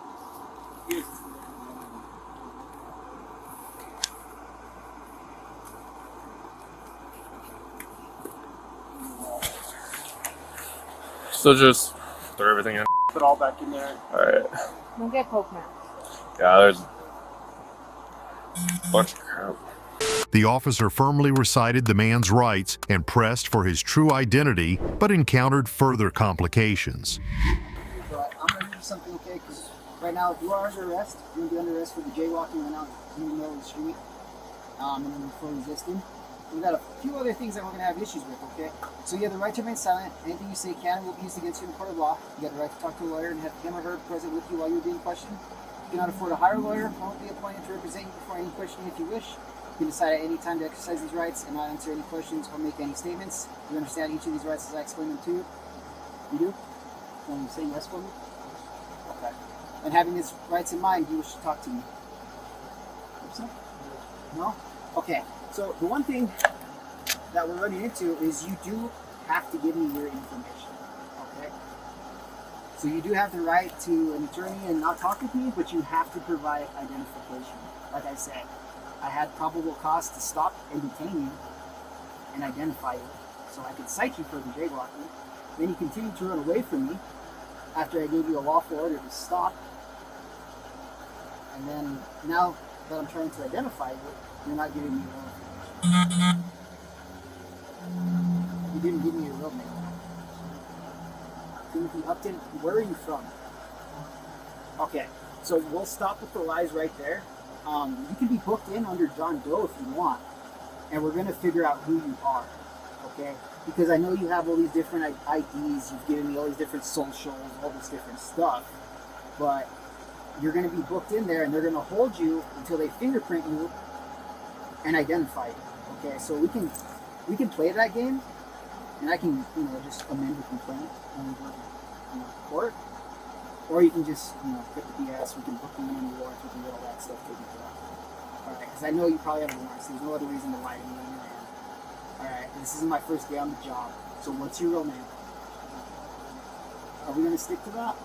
So just throw everything in. Put it all back in there. Alright. Don't get coke now. Yeah, there's a bunch of crap. The officer firmly recited the man's rights and pressed for his true identity, but encountered further complications. But I'm going to do something, okay? Because right now, you are under arrest. You're going to be under arrest for the jaywalking right now in the middle of the street. And then for resisting. We've got a few other things that we're going to have issues with, okay? So you have the right to remain silent. Anything you say can and will be used against you in court of law. You have the right to talk to a lawyer and have him or her present with you while you're being questioned. You cannot afford to hire a lawyer. One will be appointed to represent you before any questioning if you wish. You can decide at any time to exercise these rights and not answer any questions or make any statements. You understand each of these rights as I explain them to you? You do? Can you say yes for me? Okay. And having these rights in mind, you wish to talk to me. No? Okay. So the one thing that we're running into is you do have to give me your information. Okay? So you do have the right to an attorney and not talk with me, but you have to provide identification. Like I said, I had probable cause to stop and detain you and identify you. So I could cite you for the jaywalking. Then you continued to run away from me after I gave you a lawful order to stop. And then now that I'm trying to identify you, you're not giving me your real information. You didn't give me your real name. Timothy Upton, where are you from? Okay, so we'll stop with the lies right there. You can be booked in under John Doe if you want, and we're going to figure out who you are, okay? Because I know you have all these different IDs, you've given me all these different socials, all this different stuff, but you're going to be booked in there and they're going to hold you until they fingerprint you and identify you, okay? So we can play that game, and I can, just amend the complaint and go to court, or you can just, get the BS, we can book you in the warrants, we can get all that stuff taken care of. Alright, because I know you probably have warrants, there's no other reason to lie to me on your end. Alright, this isn't my first day on the job, so what's your real name? Are we going to stick to that?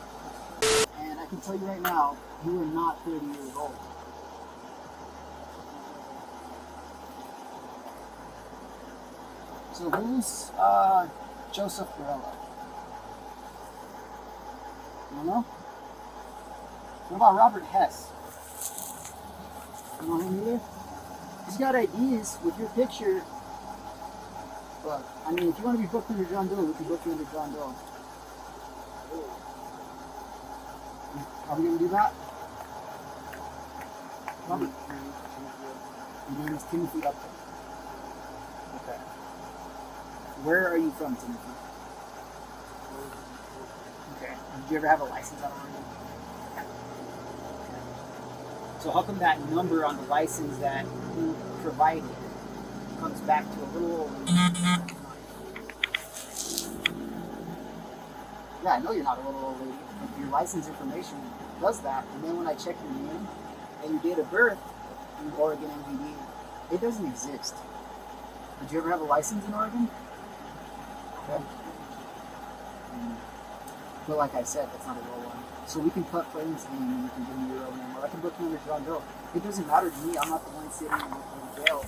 And I can tell you right now, you are not 30 years old. So who's Joseph Barella? You don't know? What about Robert Hess? You know him either? He's got IDs with your picture. But, I mean, if you want to be booked under John Doe, we can book you under John Doe. Are we going to do that? Robert. Your name is Timothy Upton. Okay. Where are you from, Timothy? Okay. Did you ever have a license on you? Okay. So how come that number on the license that you provided comes back to a little old? Yeah, I know you're not a little old lady. Your license information does that, and then when I check your name and your date of birth in Oregon MVD, It doesn't exist. Did you ever have a license in Oregon? Okay. But like I said, that's not a real one. So we can cut Clayton's name and you can give me your real name, or I can book you under John Doe. It doesn't matter to me. I'm not the one sitting in jail.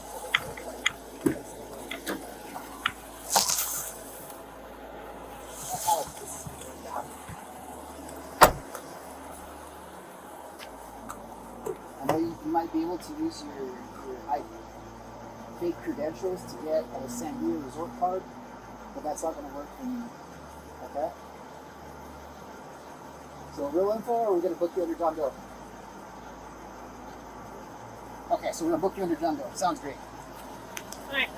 I know you might be able to use your fake credentials to get a Sandia resort card, but that's not going to work for me. Okay? So real info, or are we going to book you under John Doe? Okay, so we're going to book you under John Doe. Sounds great. Alright.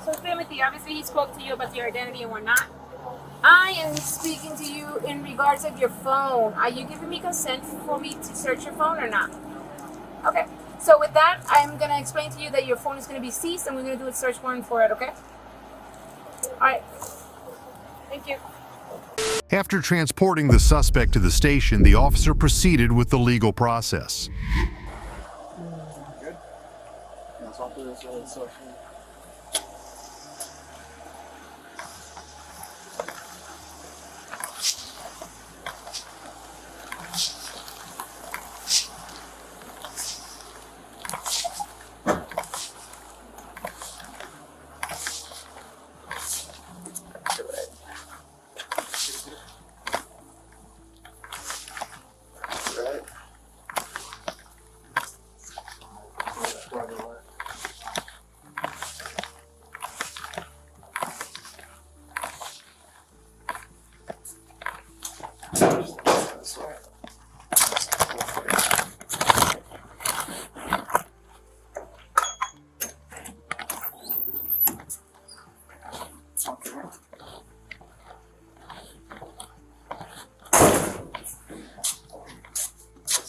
So Timothy, obviously he spoke to you about your identity and whatnot. I am speaking to you in regards of your phone. Are you giving me consent for me to search your phone or not? Okay. So with that, I'm going to explain to you that your phone is going to be seized and we're going to do a search warrant for it, okay? Alright. Thank you. After transporting the suspect to the station, the officer proceeded with the legal process. Good. That's all for this social.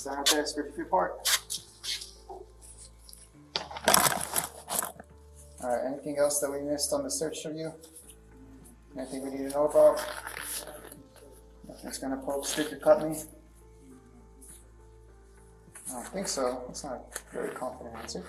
Stand right there, 50 feet apart. Alright, anything else that we missed on the search of you? Anything we need to know about? Nothing's gonna poke, stick, or cut me? I don't think so. That's not a very confident answer.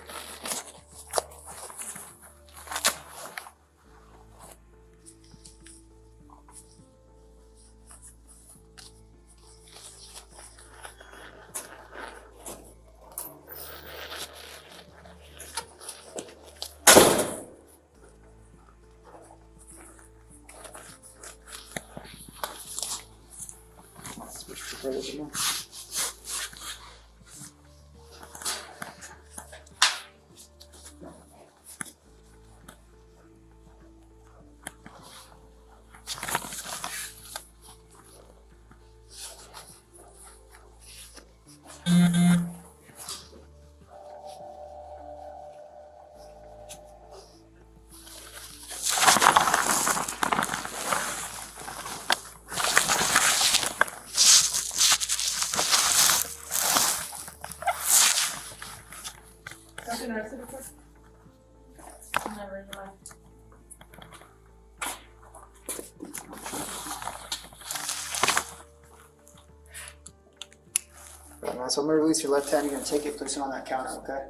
So I'm going to release your left hand. You're going to take it, place it on that counter, okay?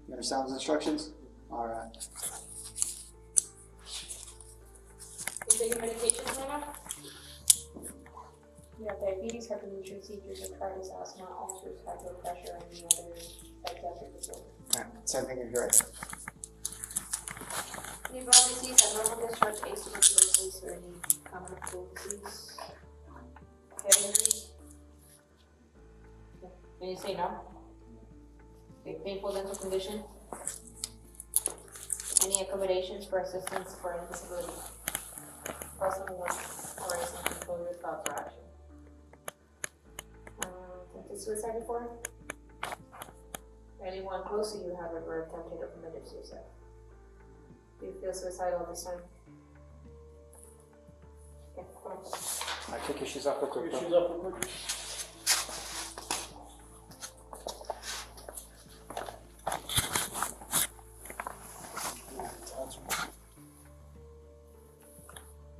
You understand those instructions? Alright. You taking medications right now? You have diabetes, hypertension, seizures, arthritis, asthma, ulcers, high blood pressure, and any other psychiatric disorder. Alright, same thing if you're right. Any bowel disease, abnormal discharge, ace, tuberculosis, or any common cold disease? Head injury? Can you say no? Okay, painful dental condition? Any accommodations for assistance for any disability? Possible one, or some control your thoughts or action? Attempted suicide before? Anyone close to you have ever attempted or committed suicide? Do you feel suicidal this time? Okay, come on. Alright, take your shoes off real quick. Your shoes off real quick.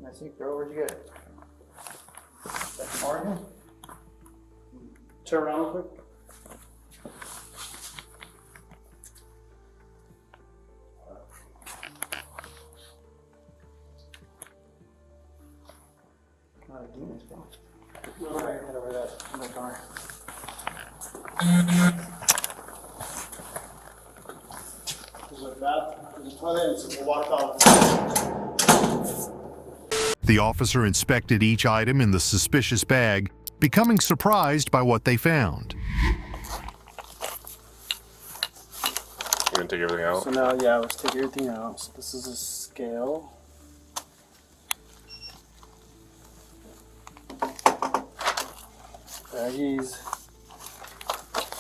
Nice, bro. Where'd you get it? That's from Oregon? Turn around real quick. car. There's a bath, there's a toilet, and some water fountain. The officer inspected each item in the suspicious bag, becoming surprised by what they found. You gonna take everything out? So now, yeah, let's take everything out. So this is a scale. Baggies.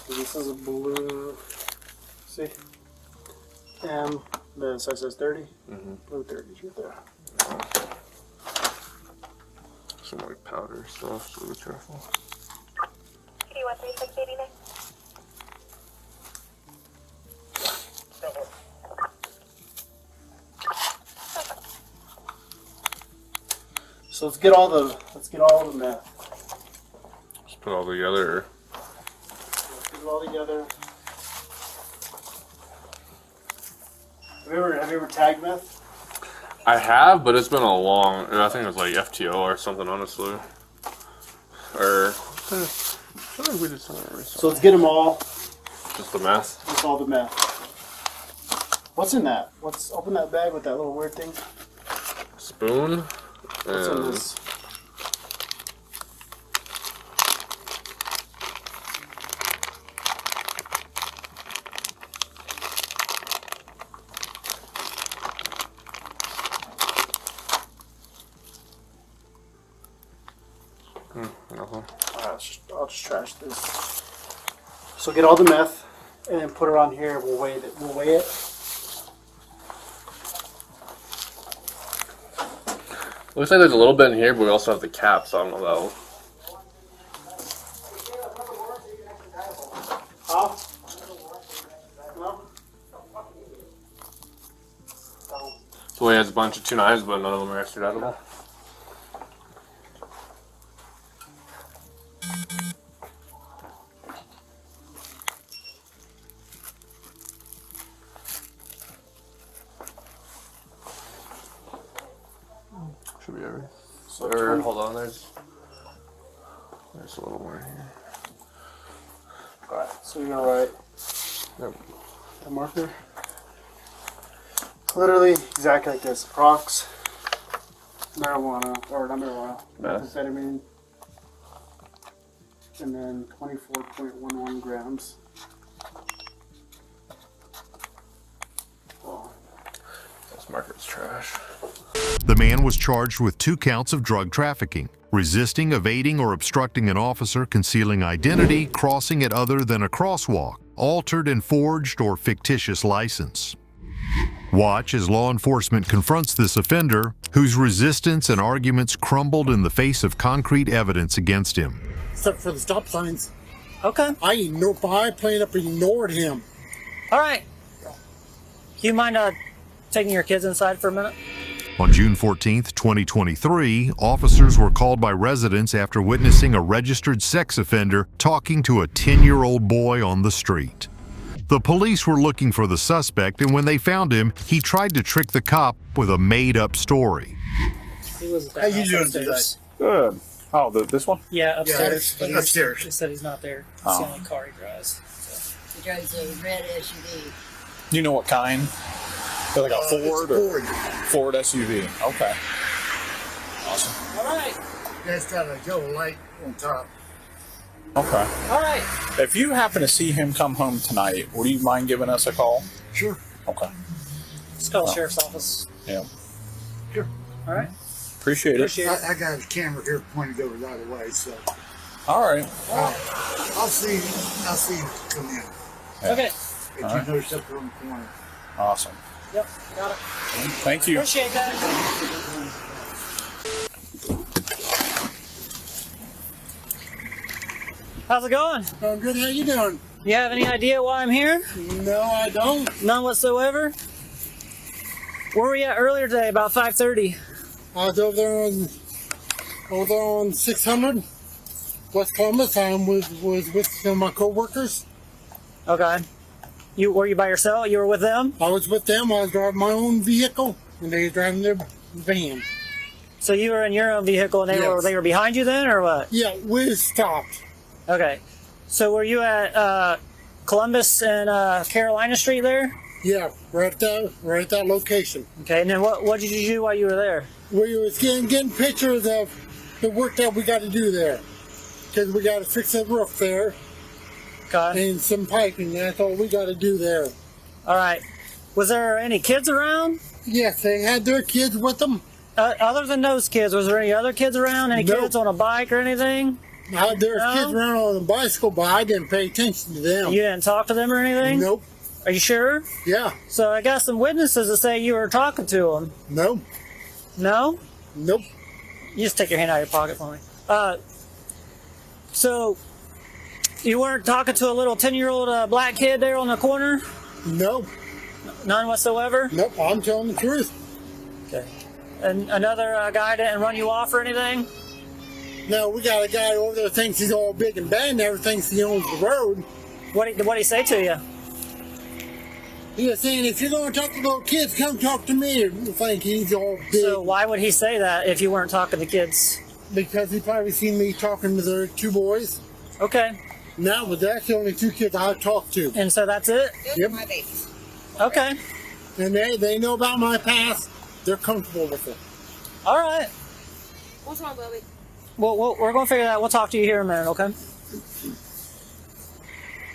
So this is a blue. See? The size says 30. Blue 30s right there. Some like powder stuff, so be careful. Do you want 3689? So let's get all the meth. Just put it all together. Put it all together. Have you ever tagged meth? I have, but it's been a long. I think it was like FTO or something, honestly. Or I feel like we did something recently. So let's get them all. Just the meth. Just all the meth. What's in that? Open that bag with that little weird thing. Spoon. What's in this? Nothing. I'll just trash this. So get all the meth and then put it on here. We'll weigh it. Looks like there's a little bit in here, but we also have the cap, so I don't know though. Huh? No? So he has a bunch of 2 knives, but none of them are extraditable. Should be everything. Or, hold on, there's a little more here. Alright, so you're gonna write the marker. Literally exactly like this. Prox, marijuana, or not marijuana, methamphetamine, and then 24.11 grams. This marker's trash. The man was charged with 2 counts of drug trafficking, resisting, evading, or obstructing an officer, concealing identity, crossing at other than a crosswalk, altered and forged or fictitious license. Watch as law enforcement confronts this offender, whose resistance and arguments crumbled in the face of concrete evidence against him. Except for the stop signs. Okay. I played up and ignored him. All right. Do you mind taking your kids inside for a minute? On June 14, 2023, officers were called by residents after witnessing a registered sex offender talking to a 10-year-old boy on the street. The police were looking for the suspect, and when they found him, he tried to trick the cop with a made-up story. He was at that How you house doing upstairs. Good. Oh, this one? Yeah, upstairs. Yeah, But he's- upstairs. He said he's not there. It's the only car he drives. He drives a red SUV. You know what kind? They're like a Ford or Ford SUV. Okay. Awesome. All right. That's got a yellow light on top. Okay. All right. If you happen to see him come home tonight, would you mind giving us a call? Sure. Okay. Let's call the sheriff's office. Yeah. Sure. All right. Appreciate it. I got a camera here pointed over the other way, so. All right. I'll see you come in. Yeah. Okay. If All you right. notice up here on the corner. Awesome. Yep. Got it. Thank you. Appreciate that. How's it going? I'm good. How you doing? You have any idea why I'm here? No, I don't. None whatsoever. Where were you at earlier today? About 5:30. I was over there on 600 West Columbus. I was with some of my co-workers. Okay. Were you by yourself? You were with them? I was with them. I was driving my own vehicle, and they were driving their van. So you were in your own vehicle, and they were behind you then, or what? Yeah, we stopped Okay. So were you at Columbus and Carolina Street there? Yeah, right at that location. Okay, and then what did you do while you were there? We was getting pictures of the work that we got to do there. Because we got to fix the roof there. Okay. And some piping. That's all we got to do there. All right. Was there any kids around? Yes, they had their kids with them. Other than those kids, was there any other kids around? Any kids on a bike or anything? There's kids around on a bicycle, but I didn't pay attention to them. You didn't talk to them or anything? Nope. Are you sure? Yeah. So I got some witnesses that say you were talking to them. No. No? Nope. You just take your hand out of your pocket for me. So you weren't talking to a little 10-year-old black kid there on the corner? No. None whatsoever? Nope, I'm telling the truth. Okay. And another guy didn't run you off or anything? No, we got a guy over there thinks he's all big and bad and everything thinks he owns the road. What'd he say to you? He was saying, if you're going to talk to little kids, come talk to me. I think he's all big. So why would he say that if you weren't talking to kids? Because he probably seen me talking to the two boys. Okay. Now, but that's the only two kids I talked to. And so that's it? Yep. Okay. And they know about my past. They're comfortable with it. All right. What's wrong, Bobby? Well, we're going to figure that out. We'll talk to you here in a minute, okay?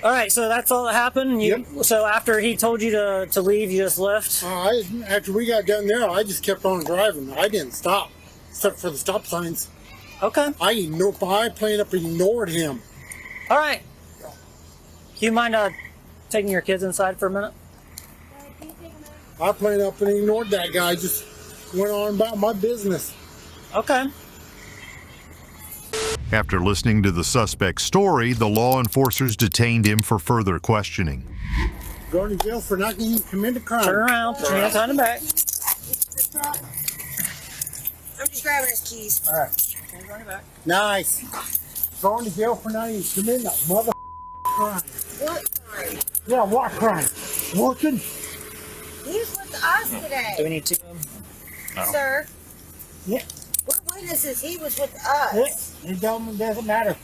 All right, so that's all that happened? Yep. So after he told you to leave, you just left? After we got done there, I just kept on driving. I didn't stop, except for the stop signs. Okay. I plain up ignored him. All right. Do you mind taking your kids inside for a minute? I plain up and ignored that guy. Just went on about my business. Okay. After listening to the suspect's story, the law enforcers detained him for further questioning. Going to jail for not getting committed a crime. Turn around, put your hands on the back. I'm just grabbing his keys. All right. Hands on your back. Nice. Going to jail for not even committing a mother crime. What crime? Yeah, what crime? Working? He's with us today. Do we need to? No. Sir. Yeah. We're witnesses. He was with us. It doesn't matter.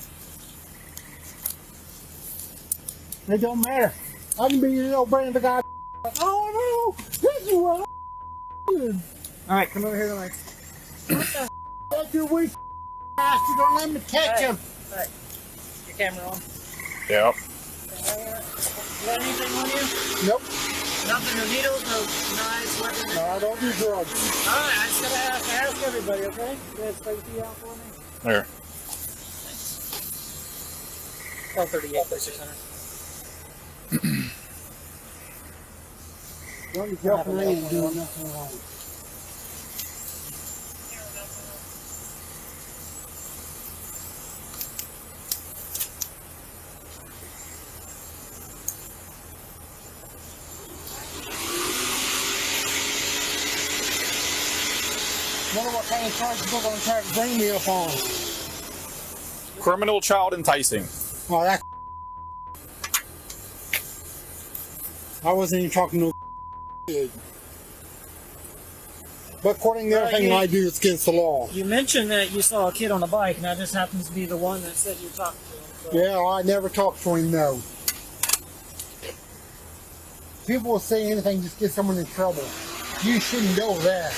It don't matter. I can be the old brand of guy. Oh no! This is what I'm doing. All right, come over here, like. That's your weak ass. You don't let me catch him. Hey, your camera on. Yep. You got anything on you? Nope. Nothing, no needles, no knives, weapons? No, I don't do drugs. Alright, I just gotta ask everybody, okay? You guys take the key out for me? There. 1238, 3600. Going to jail for not even doing nothing wrong. Wonder what kind of charges they're going to try to bring me up on. Criminal child enticing. Oh, that's I wasn't even talking to kid. But according to everything I do, it's against the law. You mentioned that you saw a kid on a bike, and that just happens to be the one that said you talked to him. So. Yeah, well, I never talked to him, no. People will say anything just to get someone in trouble. You shouldn't know that.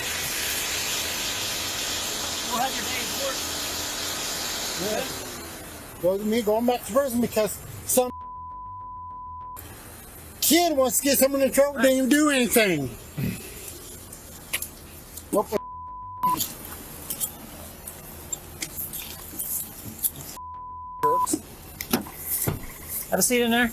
We'll have your day in court. Yeah. Well, me going back to prison because some kid wants to get someone in trouble, didn't even do anything. What the Have a seat in there.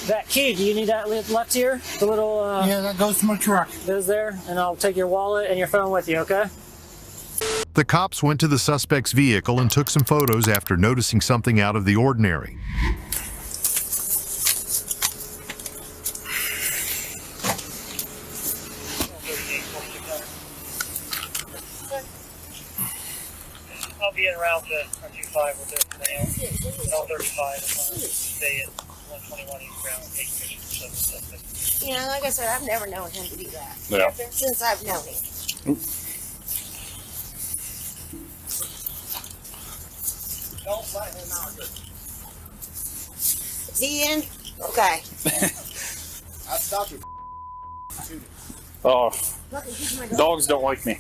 That key, do you need that left here? The little yeah, that goes to my truck. Goes there, and I'll take your wallet and your phone with you, okay? The cops went to the suspect's vehicle and took some photos after noticing something out of the ordinary. I'll be in route to 25 with it now. L35 stay at 121 East Brown, take pictures of the suspect. You know, like I said, I've never known him to do that. Yeah. Since I've known him. Don't let him out. Is he in? Okay. I stopped you. Oh, dogs don't like me.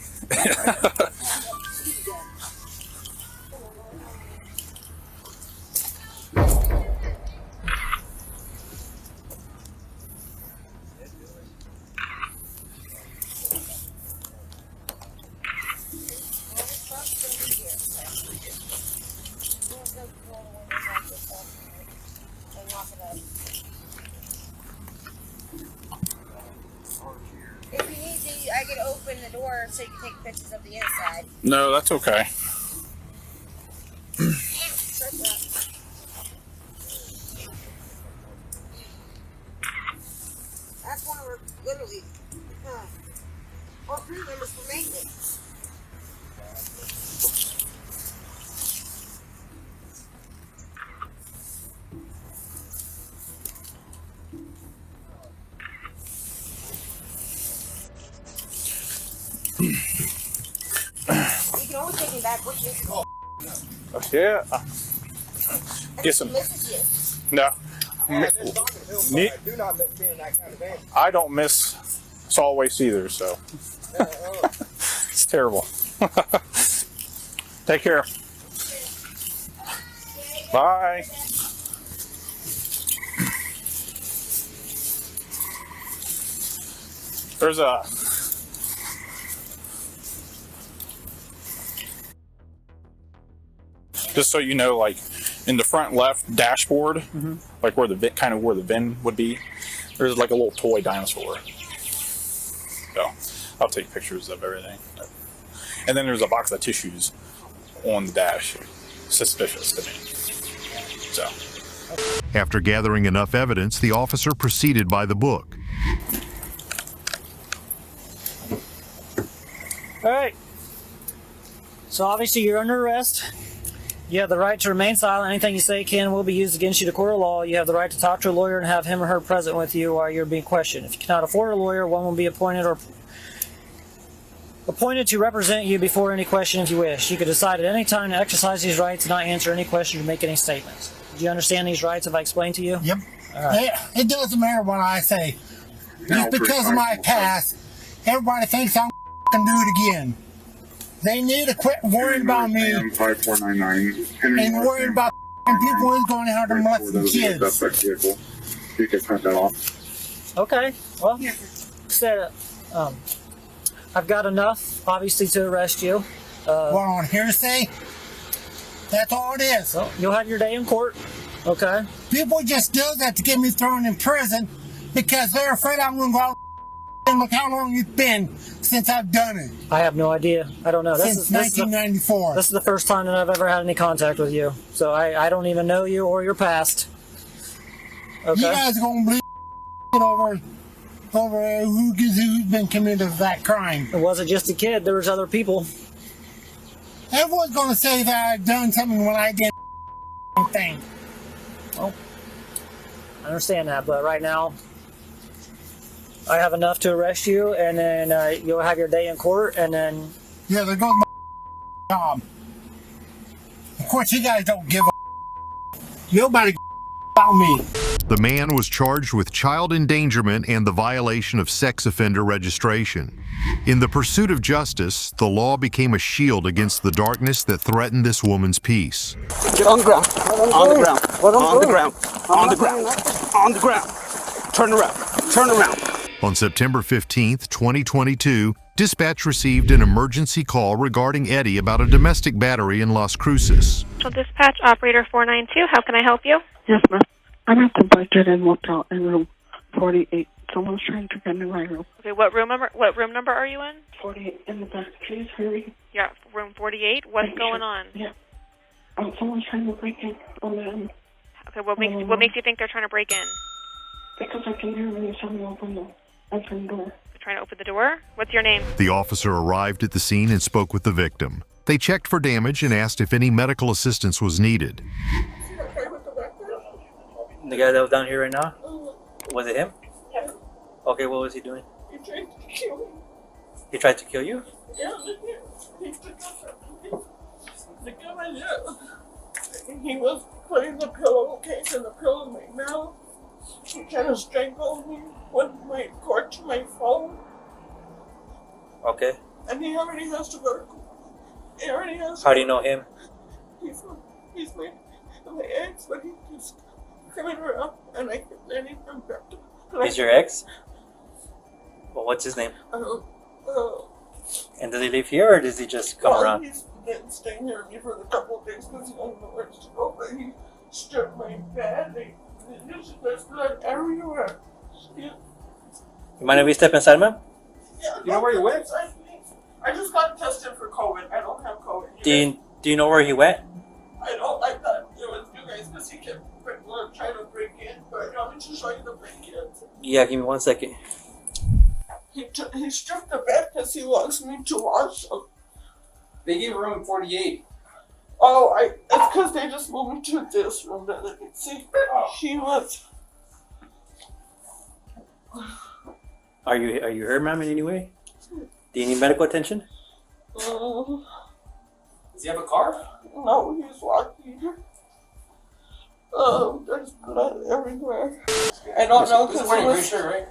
If you need to, I could open the door so you can take pictures of the inside. No, that's okay. That's one of our literally our crew members for maintenance. You can always take me back with you. Yeah. Get some. No. Do not miss being that kind of man. I don't miss solid waste either, so it's terrible. Take care. Bye. There's a just so you know, like in the front left dashboard, like where the kind of where the VIN would be, there's like a little toy dinosaur. So I'll take pictures of everything. And then there's a box of tissues on the dash. Suspicious to me. So After gathering enough evidence, the officer proceeded by the book. All right. So obviously you're under arrest. You have the right to remain silent. Anything you say can and will be used against you to court of law. You have the right to talk to a lawyer and have him or her present with you while you're being questioned. If you cannot afford a lawyer, one will be appointed to represent you before any question if you wish. You can decide at any time to exercise these rights and not answer any questions or make any statements. Do you understand these rights? Have I explained to you? Yep. All right. It doesn't matter what I say. Just because of my past, everybody thinks I'm going to do it again. They need to quit worrying about me and worrying about people who's going out and molesting kids. You can print that off. Okay. Well, said I've got enough, obviously, to arrest you. What, on hearsay? That's all it is. Well, you'll have your day in court. Okay. People just do that to get me thrown in prison because they're afraid I'm going to go out and look how long it's been since I've done it. I have no idea. I don't know. Since 1994. This is the first time that I've ever had any contact with you. So I don't even know you or your past. Okay. You guys are going to believe over who's been committed that crime. It wasn't just a kid. There was other people. Everyone's going to say that I've done something when I did thing. Well, I understand that, but right now I have enough to arrest you, and then you'll have your day in court, and then... Yeah, there goes my job. Of course, you guys don't give a nobody about me. The man was charged with child endangerment and the violation of sex offender registration. In the pursuit of justice, the law became a shield against the darkness that threatened this woman's peace. Get on the ground. On the ground. On the ground. On the ground. On the ground. Turn around. Turn around. On September 15th, 2022, dispatch received an emergency call regarding Eddie about a domestic battery in Las Cruces. Dispatch operator 492, how can I help you? Yes, ma'am. I'm at the budget and motel in room 48. Someone's trying to get in my room. Okay, what room number are you in? 48 in the back. Please hurry. Yeah, room 48. What's going on? Yeah. Someone's trying to break in on them. Okay, what makes you think they're trying to break in? Because I can hear when someone open the door. They're trying to open the door? What's your name? The officer arrived at the scene and spoke with the victim. They checked for damage and asked if any medical assistance was needed. The guy that was down here right now? Was it him? Yeah. Okay, what was he doing? He tried to kill me. He tried to kill you? Yeah, look here. Look at my lip. He was putting the pillowcase in the pillow in my mouth. He tried to strangle me with my cord to my phone. Okay. And he already has to go to court. He already has to How do you know him? He's my ex, but he keeps coming around and I keep letting him back to He's your ex? Well, what's his name? uh, And does he live here or does he just come around? He's been staying here with me for a couple of days because he doesn't know where to go, but he stripped my bed. There's blood everywhere. Yeah. You mind if we step inside, ma'am? Yeah, You know where he went? I just got tested for COVID. I don't have COVID. Do you know where he went? I don't like that. It was you guys because he kept trying to break in, but I want me to show you the break-ins. Yeah, give me 1 second. He stripped the bed because he wants me to wash them. They gave room 48. Oh, it's because they just moved me to this room that they can see. He was. Are you hurt, ma'am, in any way? Do you need medical attention? Does he have a car? No, he's walking. There's blood everywhere. I don't know because he was. Sure, right?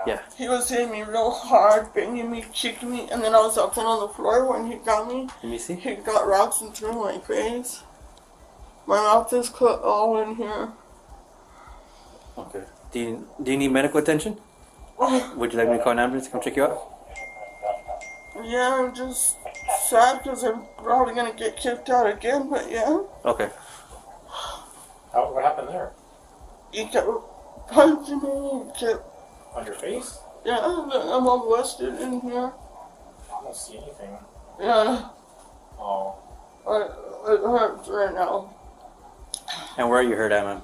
Yeah. He was hitting me real hard, banging me, kicking me, and then I was outside on the floor when he got me. Let me see. He got rocks and threw in my face. My mouth is cut all in here. Okay. Do you need medical attention? Would you like me to call an ambulance to come check you out? Yeah, I'm just sad because I'm probably gonna get kicked out again, but yeah. Okay. What happened there? He kept punching me, he kept... On your face? Yeah, I'm all busted in here. I don't see anything. Yeah. Oh. It hurts right now. And where are you hurt at, ma'am?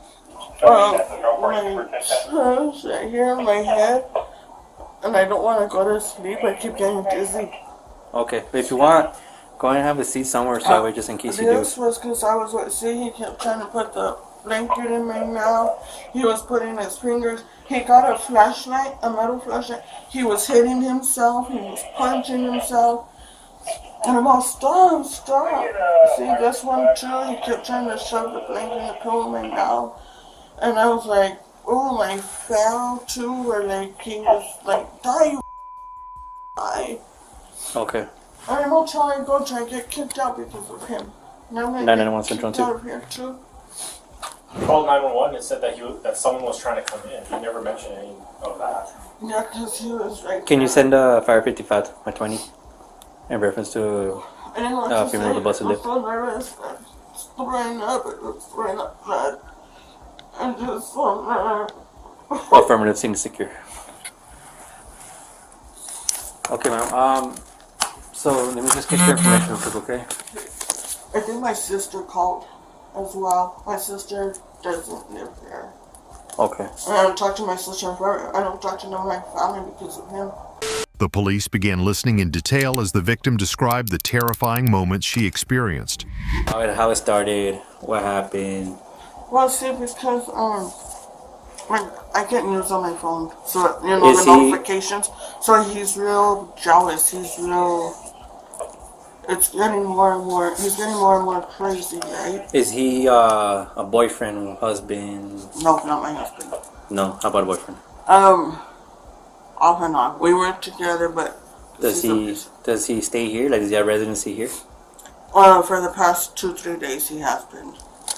My chest, right here, my head. And I don't want to go to sleep. I keep getting dizzy. Okay, but if you want, go ahead and have a seat somewhere so that way just in case you do. This was because I was with C. He kept trying to put the blanket in my mouth. He was putting his fingers. He got a flashlight, a metal flashlight. He was hitting himself. He was punching himself. And I'm all, stop. See, this one too, he kept trying to shove the blanket and the pillow in my mouth. And I was like, oh, I fell too, or like, he was like, die, you die. Okay. And I'm all trying to go try to get kicked out because of him. Now I'm going to 911 get Central kicked out of here too. You called 911 and said that someone was trying to come in. You never mentioned any of that. Yeah, because he was right Can you send a Fire 55 by 20 in reference to I didn't know what to female with a busted say. lip? I'm so nervous. It's throwing up. It was throwing up blood. I'm just so nervous. Affirmative, scene secure. Okay, ma'am. So let me just get your information real quick, okay? I think my sister called as well. My sister doesn't live there. Okay. And I don't talk to my sister. I don't talk to none of my family because of him. The police began listening in detail as the victim described the terrifying moments she experienced. How it started, what happened. Well, see, because I get news on my phone, so you know the notifications. So he's real jealous. He's real. It's getting more and more. He's getting more and more crazy, right? Is he a boyfriend, husband? No, not my husband. No. How about a boyfriend? Off and on. We were together, but Does he stay here? Like, does he have residency here? for the past 2-3 days he has been.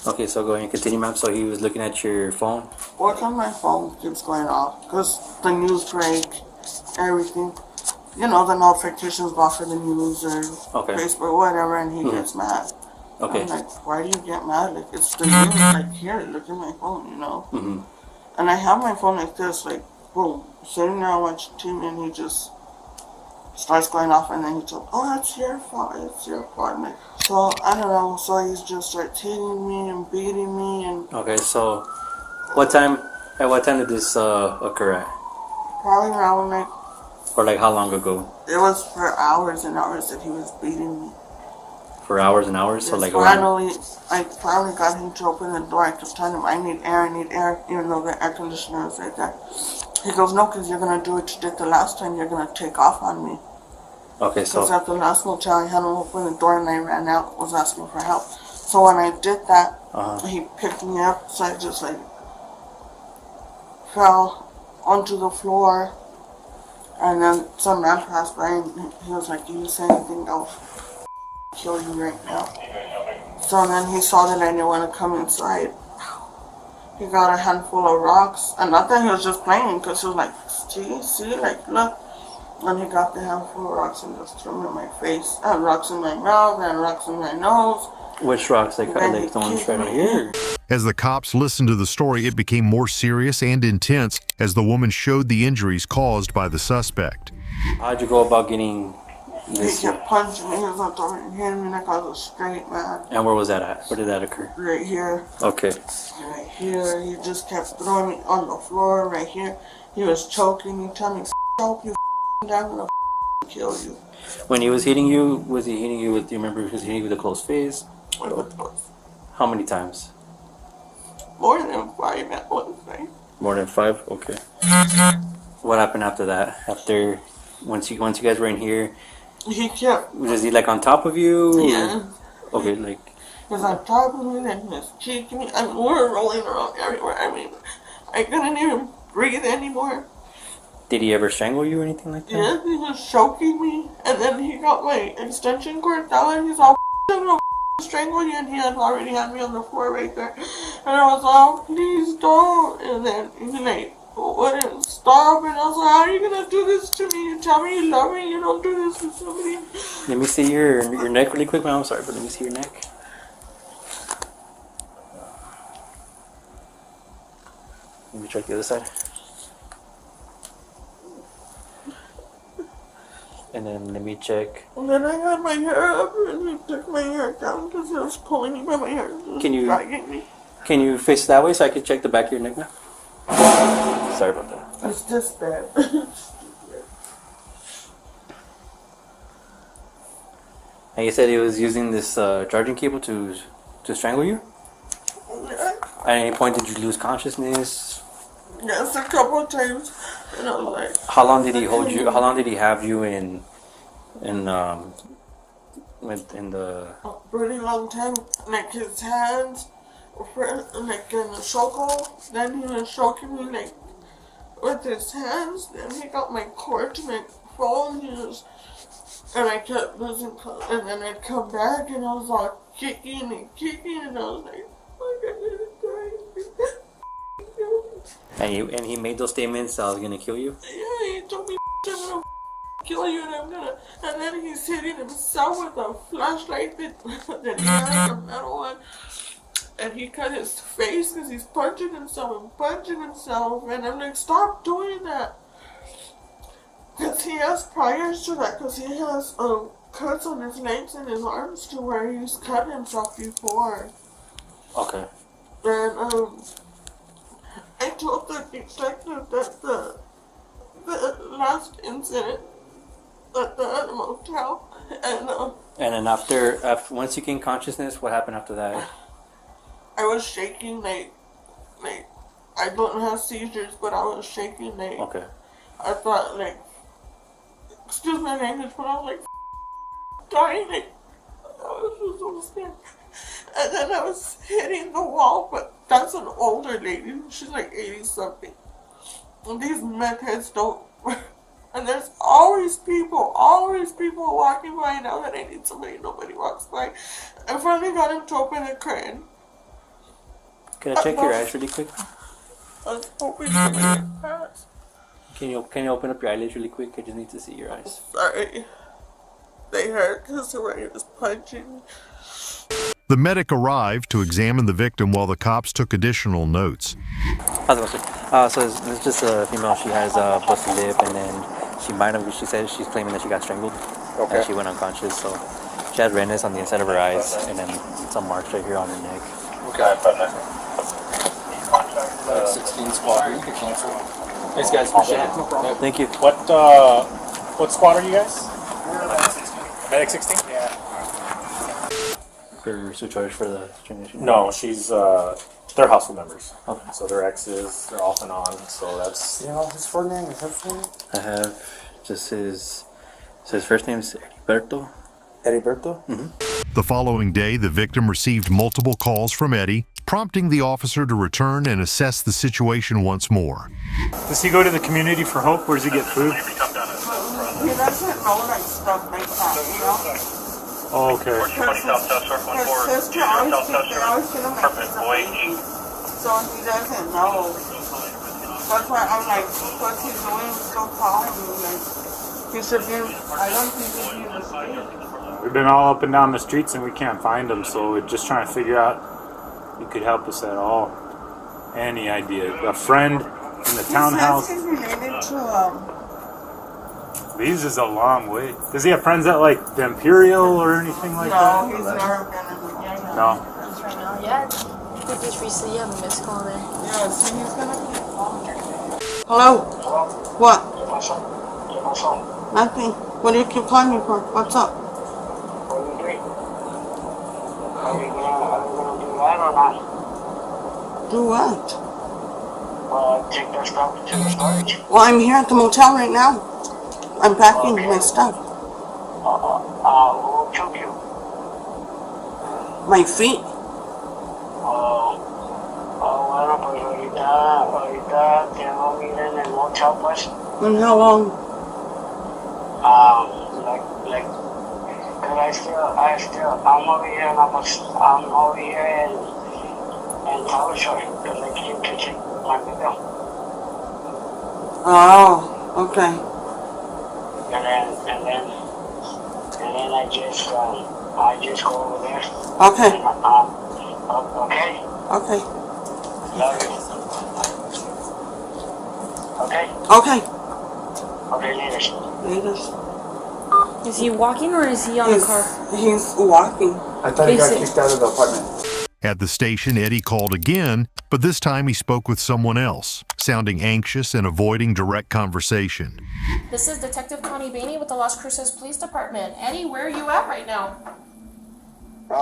Okay, so go ahead and continue, ma'am. So he was looking at your phone? What's on my phone keeps going off because the news break, everything. You know, the notifications go off for the news or Facebook, whatever, and he gets mad. Okay. I'm like, why do you get mad? Like, it's the news. Like, here, look at my phone, you know? Mm-hmm. And I have my phone like this, like, boom, sitting there watching TV, and he just starts going off, and then he told, oh, it's your fault, it's your fault. And like, so, I don't know, so he's just starts hitting me and beating me, and... Okay, so, at what time did this occur at? Probably around, like... Or like how long ago? It was for hours and hours that he was beating me. For hours and hours? So like I finally got him to open the door. I kept telling him, I need air, even though the air conditioner was right there. He goes, no, because you're going to do what you did the last time. You're going to take off on me. Okay, so Because at the last motel, I had him open the door and I ran out, was asking for help. So when I did that, he picked me up, so I just like fell onto the floor. And then some man passed by and he was like, "Do you say anything? I'll kill you right now." So then he saw that I didn't want to come inside. He got a handful of rocks, and not that he was just playing, because he was like, see, like, look. And he got the handful of rocks and just threw them in my face. I had rocks in my mouth, and rocks in my nose. which rocks? Like the ones right over here? As the cops listened to the story, it became more serious and intense as the woman showed the injuries caused by the suspect. How'd you go about getting this? He kept punching me. He was not throwing hitting me like I was a straight man. And where was that at? Where did that occur? Right here. Okay. Right here. He just kept throwing me on the floor right here. He was choking me, telling me, choke you, I'm gonna kill you. When he was hitting you, was he hitting you with, do you remember if he was hitting you with a closed face? How many times? More than 5 at one time. More than 5? Okay. What happened after that? After, once you guys were in here, He kept. was he like on top of you? Yeah. Okay, like. He was on top of me and he was kicking me. I mean, we were rolling around everywhere. I mean, I couldn't even breathe anymore. Did he ever strangle you or anything like that? Yeah, he was choking me. And then he got my extension cord down and he's all, I'm gonna strangle you. And he had already had me on the floor right there. And I was all, please don't. And then he like wouldn't stop. And I was like, how are you gonna do this to me? You tell me you love me, you don't do this to somebody. Let me see your neck really quick, man. I'm sorry, but let me see your neck. Let me check the other side. And then let me check. And then I had my hair up and he took my hair down because he was pulling me by my hair. Dragging me. Can you face that way so I can check the back of your neck now? Sorry about that. It's just bad. And you said he was using this charging cable to strangle you? At any point did you lose consciousness? Yes, a couple of times. And I was like, How long did he hold you? How long did he have you in the? a pretty long time. Like his hands were like in a chokehold. Then he was choking me like with his hands. Then he got my cord to my phone. And I kept losing control. And then I'd come back and I was all kicking and I was like, I'm gonna die. And he made those statements. I was gonna kill you. Yeah, he told me I'm gonna kill you and then he's hitting himself with a flashlight that he had, like a metal one. And he cut his face because he's punching himself and I'm like, stop doing that. Because he has priors to that, because he has cuts on his legs and his arms to where he's cut himself before. Okay. And I told the detective that the last incident at the motel, And then after once you gained consciousness, what happened after that? I was shaking like I don't have seizures, but I was shaking like. Okay. I thought like, excuse my language, but I was like dying. Like, I was just so scared. And then I was hitting the wall, but that's an older lady. She's like 80 something. And these meth heads don't. And there's always people walking by. Now that I need somebody, nobody walks by. I finally got him to open the curtain. Can I check your eyes really quick? I was hoping somebody would pass. Can you open up your eyelids really quick? I just need to see your eyes. Sorry. They hurt because the way he was punching. The medic arrived to examine the victim while the cops took additional notes. How's it going? So it's just a female. She has a busted lip, and then she said she's claiming that she got strangled. Okay. And she went unconscious, so she has redness on the inside of her eyes, and then some marks right here on her neck. Okay. 16 squad. You can cancel. Thanks, guys. Appreciate it. No problem. Thank you. What squad are you guys? Medic 16? Yeah. For charge for the transition? No, she's they're household members. Okay. So they're exes, they're off and on. So that's You know his full name? I have just his So his first name is Heriberto? Heriberto? The following day, the victim received multiple calls from Eddie, prompting the officer to return and assess the situation once more. Does he go to the Community for Hope? Where does he get food? He doesn't know like stuff like that, you know? Oh, okay. His sister always they always feel him like he's a baby. So he doesn't know. That's why I'm like, what's he doing? Still calling me. Like, he should be, I don't think he'd be in the street. We've been all up and down the streets and we can't find him, so we're just trying to figure out if you could help us at all. Any idea? A friend in the townhouse? He says he's related to, These is a long way. Does he have friends at like the Imperial or anything like that? no, he's never been in the gang. No. That's right now. Yeah, I think just recently you have a missed call there. Yeah, so he's gonna be Hello? What? Nothing. What do you keep calling me for? What's up? Do what? Take their stuff to the storage. Well, I'm here at the motel right now. I'm packing my stuff. Who took you? My feet. Bueno, pues ahorita tengo que ir en el motel, pues. And how long? Cause I'm over here in Tower Shore, cause I came to check my bill. Oh, okay. And then I just go over there. Okay. Okay. Okay. Love you. Okay. Okay. Okay, later. Later. Is he walking or is he on the car? He's walking. I thought he got kicked out of the apartment. At the station, Eddie called again, but this time he spoke with someone else, sounding anxious and avoiding direct conversation. This is Detective Connie Bainey with the Las Cruces Police Department. Eddie, where are you at right now? I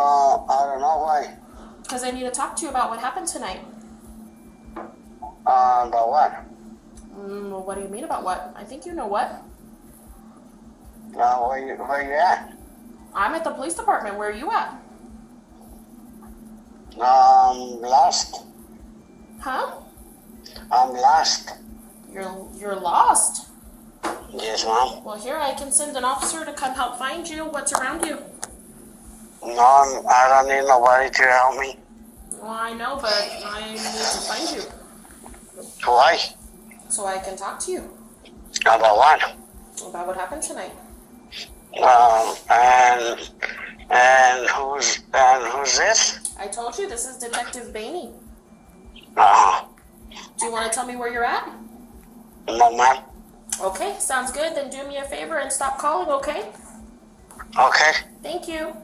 don't know why. Because I need to talk to you about what happened tonight. About what? Well, what do you mean about what? I think you know what. Where you at? I'm at the police department. Where are you at? Lost. Huh? I'm lost. You're lost? Yes, Mom. Well, here, I can send an officer to come help find you. What's around you? No, I don't need nobody to help me. Well, I know, but I need to find you. Why? So I can talk to you. About what? About what happened tonight. And who's this? I told you, this is Detective Bainey. Do you want to tell me where you're at? No, ma'am. Okay, sounds good. Then do me a favor and stop calling, okay? Okay. Thank you.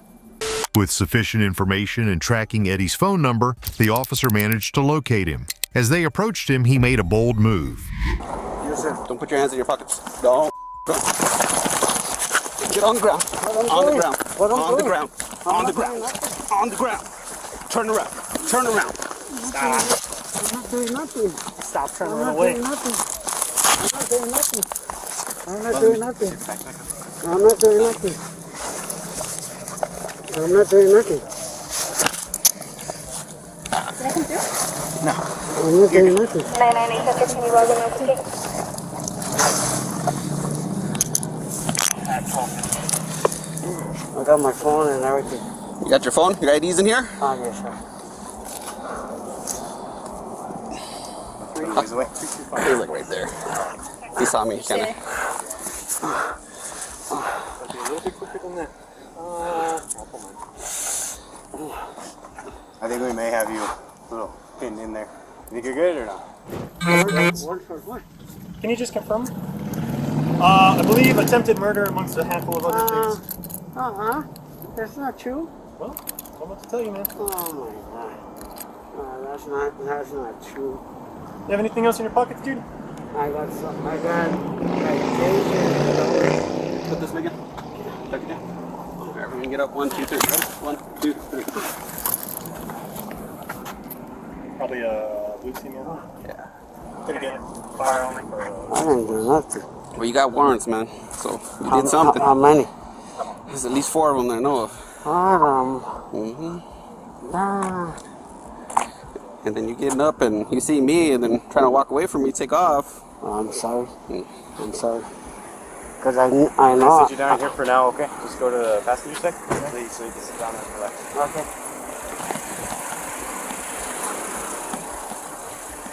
With sufficient information and tracking Eddie's phone number, the officer managed to locate him. As they approached him, he made a bold move. Yes, sir. Don't put your hands in your pockets. Don't. Get on the ground. On the ground. On the ground. On the ground. On the ground. Turn around. Turn around. Stop. I'm not doing nothing. Stop trying to run away. I'm not doing nothing. I'm not doing nothing. I'm not doing nothing. I'm not doing nothing. Did I come through? No. I'm not doing nothing. 998, can you log in real quick? I got my phone and everything. You got your phone? Your ID's in here? Yes, sir. He's away. He's like right there. He saw me, kind of. A little bit quicker than that. I think we may have you a little pinned in there. You think you're good or not? Can you just confirm? I believe attempted murder amongst a handful of other things. That's not true. Well, I'm about to tell you, man. Oh my god. That's not true. You have anything else in your pockets, dude? I got something. I got cases. Put this again. Tuck it in. Alright, we're gonna get up. 1, 2, 3. Ready? 1, 2, 3. Probably a Lucy, man. Yeah. Put it in. Fire only. I didn't do nothing. Well, you got warrants, man. So you did something. How many? There's at least 4 of them that I know of. And then you getting up and you see me and then trying to walk away from me, take off. Oh, I'm sorry. I'm sorry. Because I I know. sit you down here for now, okay? Just go to the passenger sec, please, so you can sit down and relax. Okay.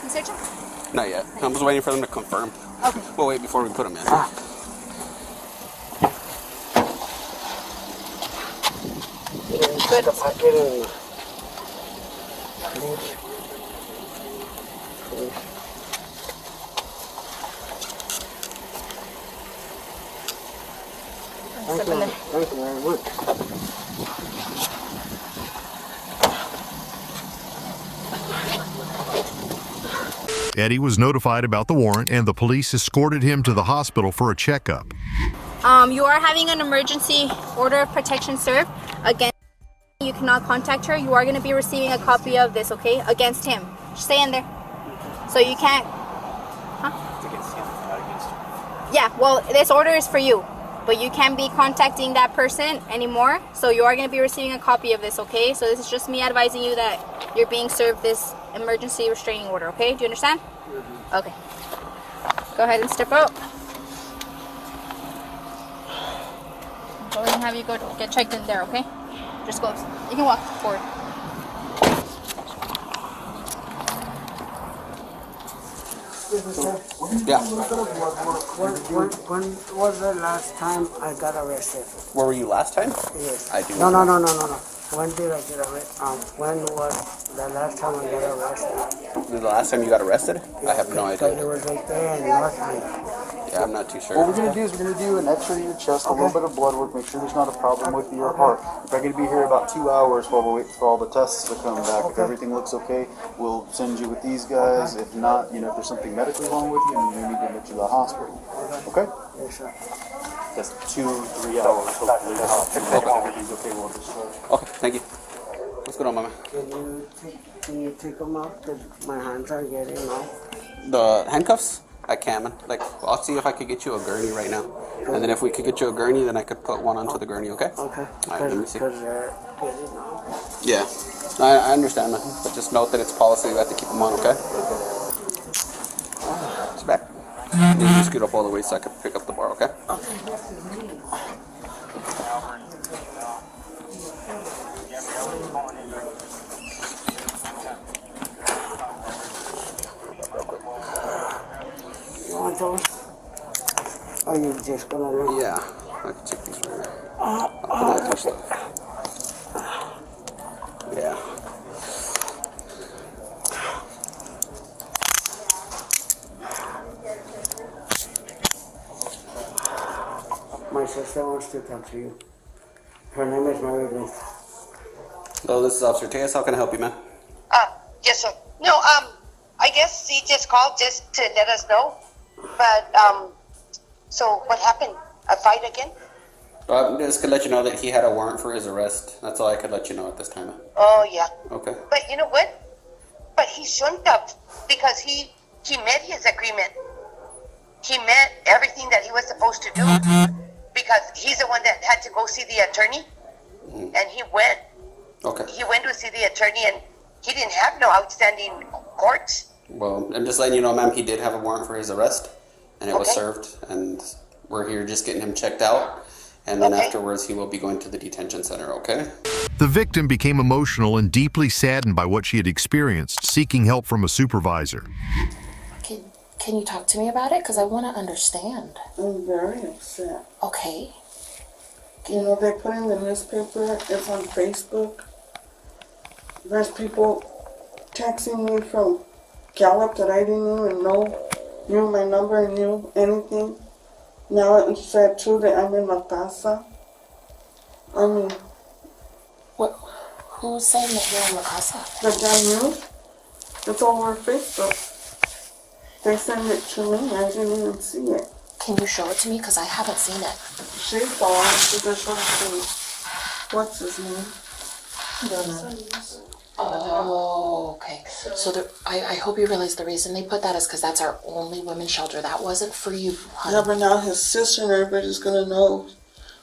You search him? Not yet. I'm just waiting for them to confirm. Okay. We'll wait before we put them in. Good. Thank you very much. Eddie was notified about the warrant, and the police escorted him to the hospital for a checkup. You are having an emergency order of protection served against. You cannot contact her. You are going to be receiving a copy of this, okay? Against him. Just stay in there. So you can't. Huh? It's against him, not against you. Yeah. Well, this order is for you, but you can't be contacting that person anymore. So you are going to be receiving a copy of this, okay? So this is just me advising you that you're being served this emergency restraining order, okay? Do you understand? Mm-hmm. Okay. Go ahead and step out. Go ahead and have you go get checked in there, okay? Just go. You can walk forward. Yeah. When was the last time I got arrested? Where were you last time? Yes. I do. No. When did I get arrested? When was the last time I got arrested? The last time you got arrested? I have no idea. It was right there in Northland. Yeah, I'm not too sure. What we're going to do is we're going to do an x-ray of your chest, a little bit of blood work, make sure there's not a problem with your heart. We're going to be here about 2 hours while we wait for all the tests to come back. If everything looks okay, we'll send you with these guys. If not, if there's something medically wrong with you, then we need to get you to the hospital. Okay? Yes, sir. That's 2-3 hours, hopefully. Everything's okay, we'll discharge. Okay, thank you. What's going on, mama? Can you take them off? Because my hands are getting off. The handcuffs? I can, man. I'll see if I could get you a gurney right now. And then if we could get you a gurney, then I could put one onto the gurney, okay? Okay. All right, let me see. Because they're getting off. Yeah. I understand, man. But just note that it's policy. We have to keep them on, okay? It's back. You can scoot up all the way so I can pick up the bar, okay? You want those? Or you just gonna look? Yeah. I can take these right now. I'll put all your stuff. Yeah. My sister wants to talk to you. Her name is Mary Lynn. Hello, this is Officer Tejas. How can I help you, man? Yes, sir. No, I guess he just called just to let us know. But, so what happened? A fight again? Just could let you know that he had a warrant for his arrest. That's all I could let you know at this time. Oh, yeah. Okay. But you know what? But he shouldn't have, because he met his agreement. He met everything that he was supposed to do, because he's the one that had to go see the attorney, and he went. Okay. He went to see the attorney, and he didn't have no outstanding courts. Well, I'm just letting you know, ma'am, he did have a warrant for his arrest, and it was served, and we're here just getting him checked out, and then afterwards he will be going to the detention center, okay? The victim became emotional and deeply saddened by what she had experienced, seeking help from a supervisor. Can you talk to me about it? Because I want to understand. I'm very upset. Okay. You know, they put in the newspaper, it's on Facebook. There's people texting me from Gallup that I didn't even know, knew my number, knew anything. Now it said too that I'm in La Casa. I mean... Who's saying that you're in La Casa? The damn news. It's all over Facebook. They sent it to me, I didn't even see it. Can you show it to me? Because I haven't seen it. She saw it, she just showed it to me. What's his name? Oh, okay. So I hope you realize the reason they put that is because that's our only women's shelter. That wasn't for you, honey. Yeah, but now his sister and everybody's gonna know.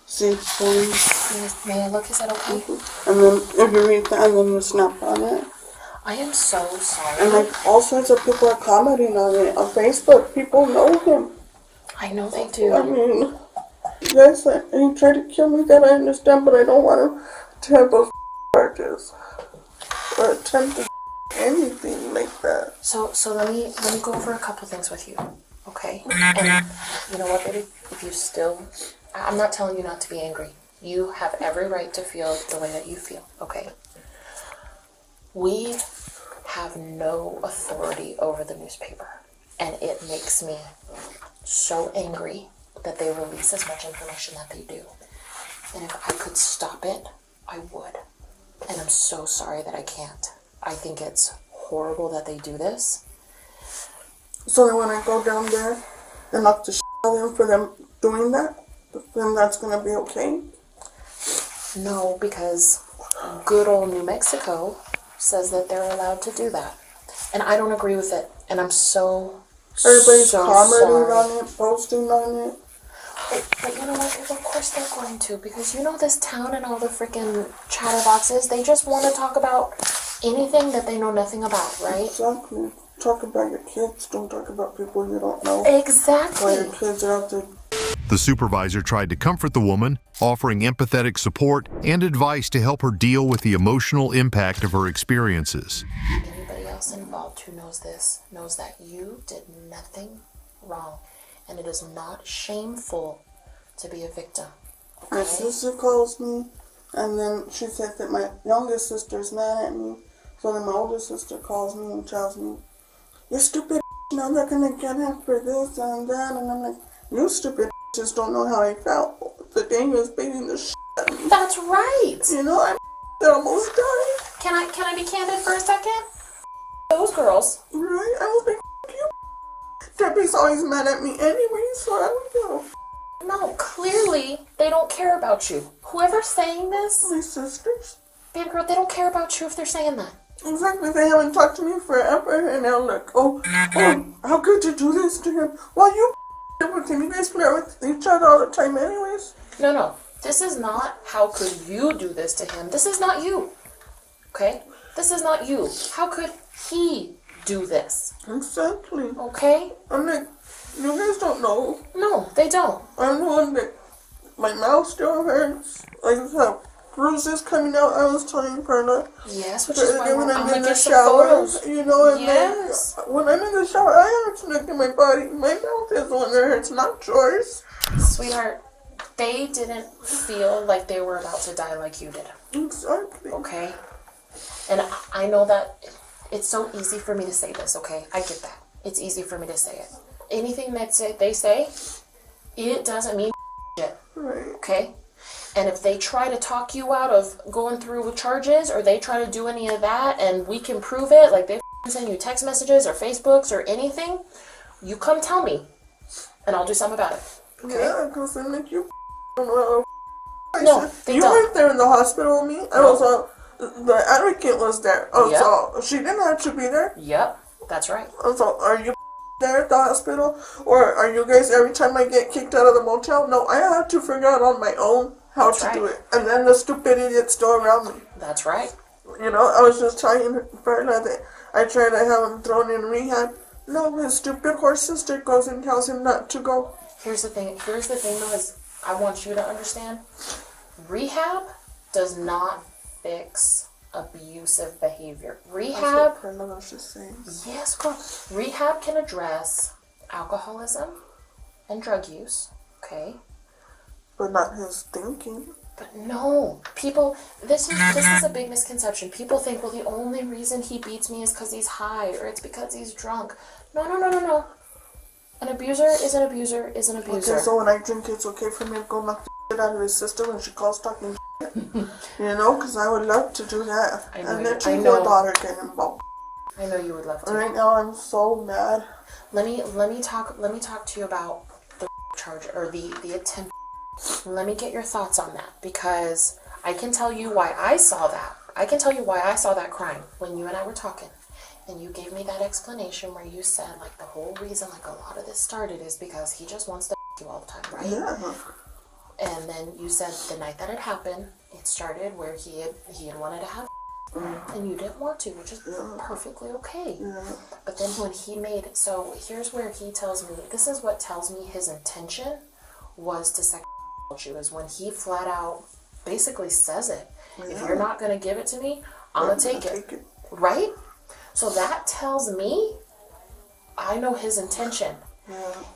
See, police. May I look? Is that okay? And then if you read that, and then you snap on it. I am so sorry. And like all sorts of people are commenting on it on Facebook. People know him. I know they do. I mean, yes, he tried to kill me. That I understand, but I don't want him to have those charges or attempt to anything like that. So let me go over a couple things with you, okay? And you know what, baby? If you still, I'm not telling you not to be angry. You have every right to feel the way that you feel, okay? We have no authority over the newspaper, and it makes me so angry that they release as much information that they do. And if I could stop it, I would. And I'm so sorry that I can't. I think it's horrible that they do this. So then when I go down there and knock the shit out of them for them doing that, then that's gonna be okay? No, because good old New Mexico says that they're allowed to do that. And I don't agree with it. And I'm so Everybody's so commenting sorry. on it, posting on it. But you know what? Of course they're going to, because you know this town and all the freaking chatterboxes, they just want to talk about anything that they know nothing about, right? Exactly. Talk about your kids, don't talk about people you don't know. Exactly. While your kids are out there. The supervisor tried to comfort the woman, offering empathetic support and advice to help her deal with the emotional impact of her experiences. Anybody else involved who knows this knows that you did nothing wrong, and it is not shameful to be a victim. Okay? My sister calls me, and then she said that my youngest sister's mad at me. So then my older sister calls me and tells me, "You stupid now they're gonna get him for this and that," and I'm like, "You stupid just don't know how I felt the day he was beating the shit out of me." That's right. You know, I almost died. Can I be candid for a second? Those girls. Right? I was like, you. Debbie's always mad at me anyway, so I don't know. No, clearly they don't care about you. Whoever's saying this, my sisters, baby girl, they don't care about you if they're saying that. Exactly, they haven't talked to me forever, and they're like, oh, how could you do this to him? Well, you with him, you guys play with each other all the time anyways. No, this is not how could you do this to him. This is not you, okay? This is not you. How could he do this? Exactly. Okay? I'm like, you guys don't know. No, they don't. I'm the one that, my mouth still hurts. Like, I have bruises coming out, I was telling Perla. Yes, which is why when I'm in the get some shower, photos. you know, and yes. then when I'm in the shower, I have to look at my body. My mouth is the one that hurts, not yours. Sweetheart, they didn't feel like they were about to die like you did. Exactly. Okay? And I know that it's so easy for me to say this, okay? I get that. It's easy for me to say it. Anything that they say, it doesn't mean shit. Right. Okay? And if they try to talk you out of going through with charges, or they try to do any of that, and we can prove it, like they send you text messages or Facebooks or anything, you come tell me, and I'll do something about it. Okay? Yeah, because I'm like, you don't know. No, they you don't. weren't there in the hospital with me. I was the advocate was there. So she didn't have to be there. Yep, that's right. So are you there at the hospital, or are you guys every time I get kicked out of the motel? No, I have to figure out on my own how to do it, and then the stupid idiot's still around me. That's right. You know, I was just telling Berna that I tried to have him thrown in rehab. No, his stupid horse sister goes and tells him not to go. Here's the thing though, is I want you to understand, rehab does not fix abusive behavior. Rehab, yes, girl. Rehab can address alcoholism and drug use, okay? But not his thinking. But no, people, this is a big misconception. People think, well, the only reason he beats me is because he's high, or it's because he's drunk. No. An abuser is an abuser is an abuser. Okay, so when I drink, it's okay for me to go knock the shit out of his sister when she calls talking shit? You know, because I would love to do that. And let your daughter get involved. I know you would love to. Right now, I'm so mad. Let me talk to you about the charge, or the attempt. Let me get your thoughts on that, because I can tell you why I saw that I can tell you why I saw that crime when you and I were talking. And you gave me that explanation where you said, like, the whole reason, like, a lot of this started is because he just wants to you all the time, right? Yeah. And then you said the night that it happened, it started where he had wanted to have and you didn't want to, which is perfectly okay. But then when he made, so here's where he tells me, this is what tells me his intention was to sexually assault you, is when he flat out basically says it. If you're not going to give it to me, I'm going to take it. Right? So that tells me I know his intention.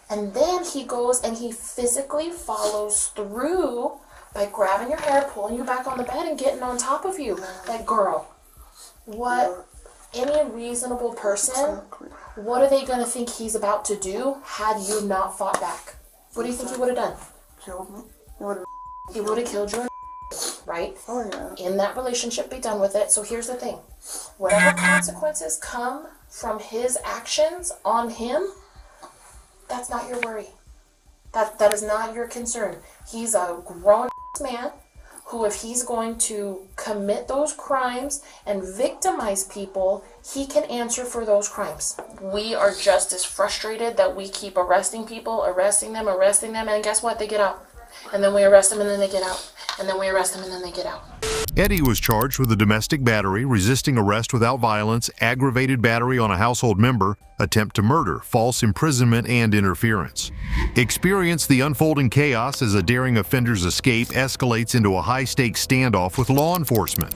And then he goes and he physically follows through by grabbing your hair, pulling you back on the bed, and getting on top of you. Like, girl, what any reasonable person, what are they going to think he's about to do had you not fought back? What do you think he would have done? Killed me. He would have killed you, right? Oh, yeah. In that relationship, be done with it. So here's the thing. Whatever consequences come from his actions on him, that's not your worry. That is not your concern. He's a grown man who, if he's going to commit those crimes and victimize people, he can answer for those crimes. We are just as frustrated that we keep arresting people, arresting them, and guess what? They get out. And then we arrest them, and then they get out. And then we arrest them, and then they get out. Eddie was charged with a domestic battery, resisting arrest without violence, aggravated battery on a household member, attempt to murder, false imprisonment, and interference. Experience the unfolding chaos as a daring offender's escape escalates into a high-stakes standoff with law enforcement.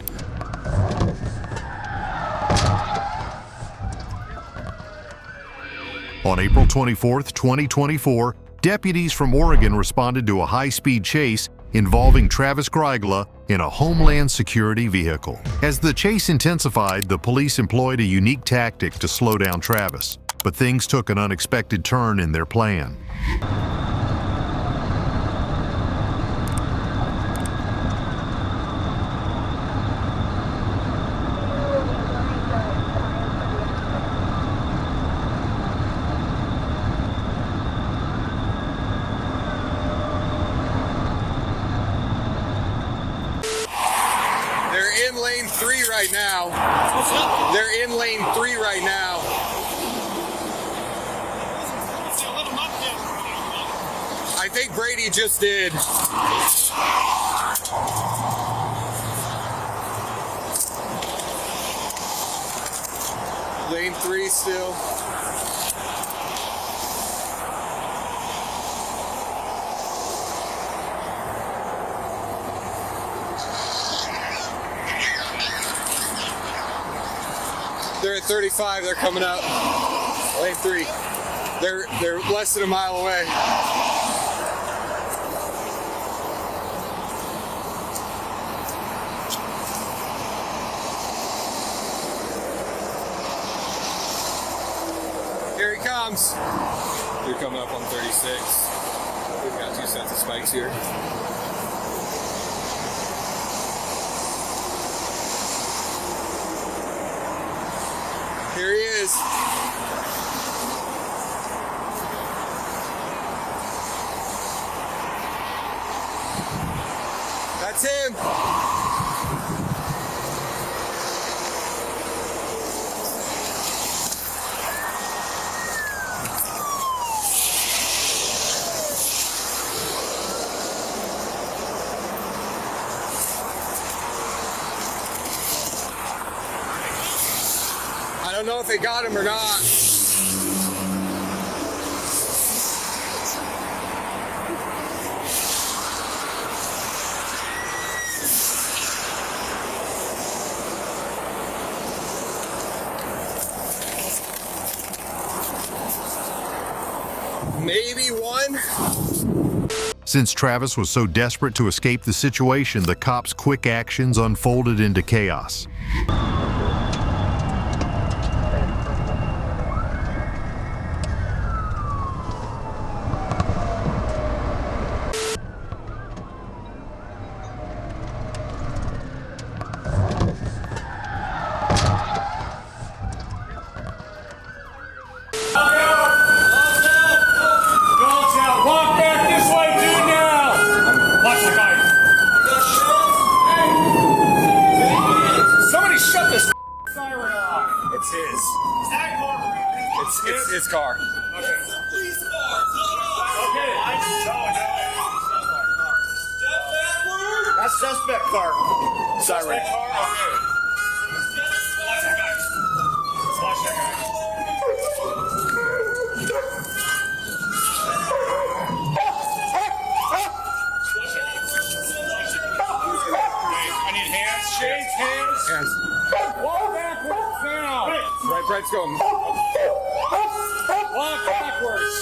On April 24, 2024, deputies from Oregon responded to a high-speed chase involving Travis Greigla in a Homeland Security vehicle. As the chase intensified, the police employed a unique tactic to slow down Travis, but things took an unexpected turn in their plan. They're in lane 3 right now. They're in lane 3 right now. I think Brady just did. Lane 3 still. They're at 35, they're coming up. Lane 3. They're less than a mile away. Here he comes. They're coming up on 36. We've got 2 sets of spikes here. Here he is. That's him. I don't know if they got him or not. Maybe one. Since Travis was so desperate to escape the situation, the cops' quick actions unfolded into chaos. Walk back this way too now! Watch the guy. his car. Okay. That's suspect car. Siren. I need hands. Shake hands. Walk backwards now. Right, Brett's going. Walk backwards.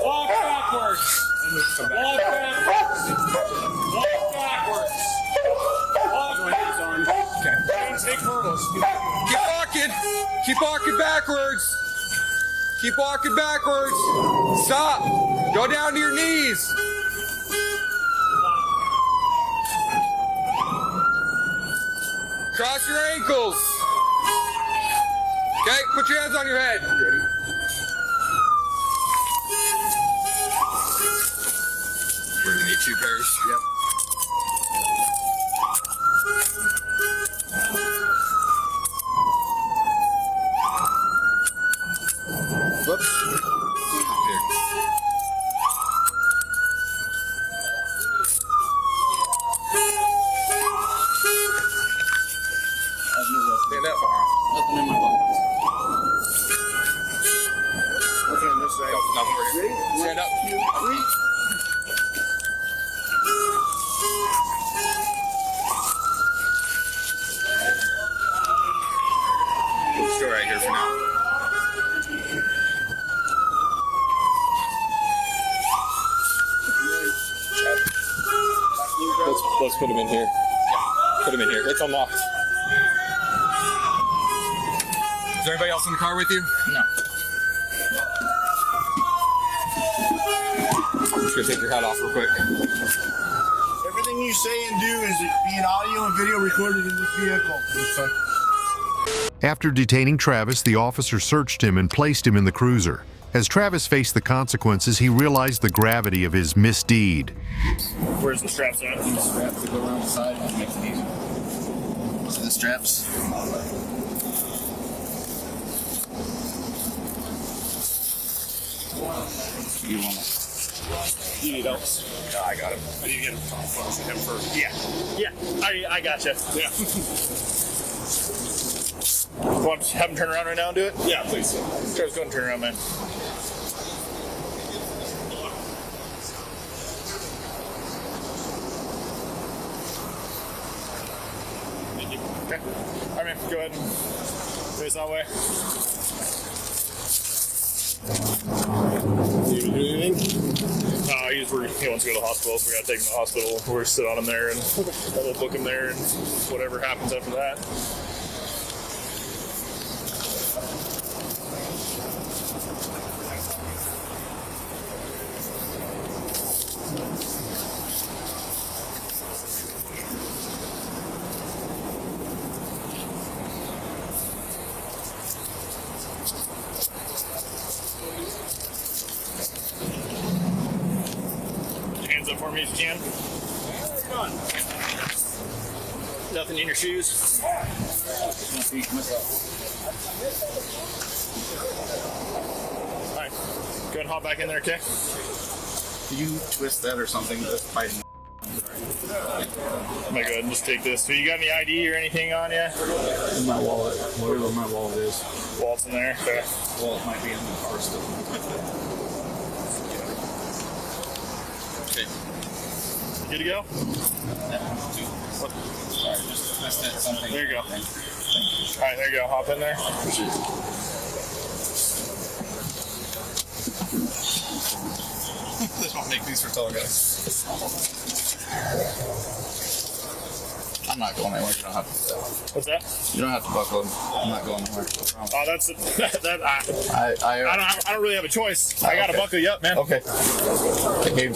Walk backwards. Walk backwards. Walk backwards. Walk backwards. Okay. Hands, take hurdles. Keep walking. Keep walking backwards. Keep walking backwards. Stop. Go down to your knees. Cross your ankles. Okay, put your hands on your head. We're gonna need 2 pairs. Yep. Whoops. Here. Stand up. Nothing in my pocket. Nothing on this side. Nothing over here. Stand up. 1, 2, 3. Let's go right here for now. Let's put him in here. Put him in here. It's unlocked. Is there anybody else in the car with you? No. I'm just gonna take your hat off real quick. Everything you say and do is being audio and video recorded in this vehicle. After detaining Travis, the officer searched him and placed him in the cruiser. As Travis faced the consequences, he realized the gravity of his misdeed. Where's the straps at? The straps to go around the side and make it easier. So the straps. You want it? You need help? No, I got him. I need to get photos of him first. Yeah. I gotcha. Yeah. Want to have him turn around right now and do it? Yeah, please. Travis, go and turn around, man. Thank you. Okay. All right, man. Go ahead and face that way. Do you do anything? He wants to go to the hospital, so we gotta take him to the hospital. We're sit on him there, and we'll book him there, and whatever happens after that. Hands up for me if you can. Nothing in your shoes. Alright, go ahead and hop back in there, okay? Can you twist that or something? That's fighting. I'm gonna go ahead and just take this. So you got any ID or anything on you? In my wallet, whatever my wallet is. Wallet's in there. Okay. Wallet might be in the car still. Okay. Good to go? Sorry, just twist that something. There you go. Alright, there you go. Hop in there. This won't make these for tall guys. I'm not going anywhere. You don't have to. What's that? You don't have to buckle them. I'm not going anywhere. Oh, that's I don't really have a choice. I gotta buckle you up, man. Okay.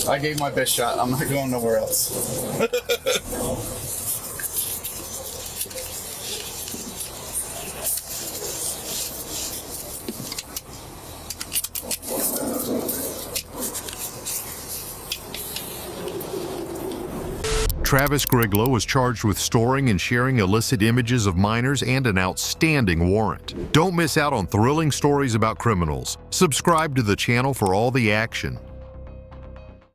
I gave my best shot. I'm not going nowhere else. Travis Griglow was charged with storing and sharing illicit images of minors and an outstanding warrant. Don't miss out on thrilling stories about criminals. Subscribe to the channel for all the action.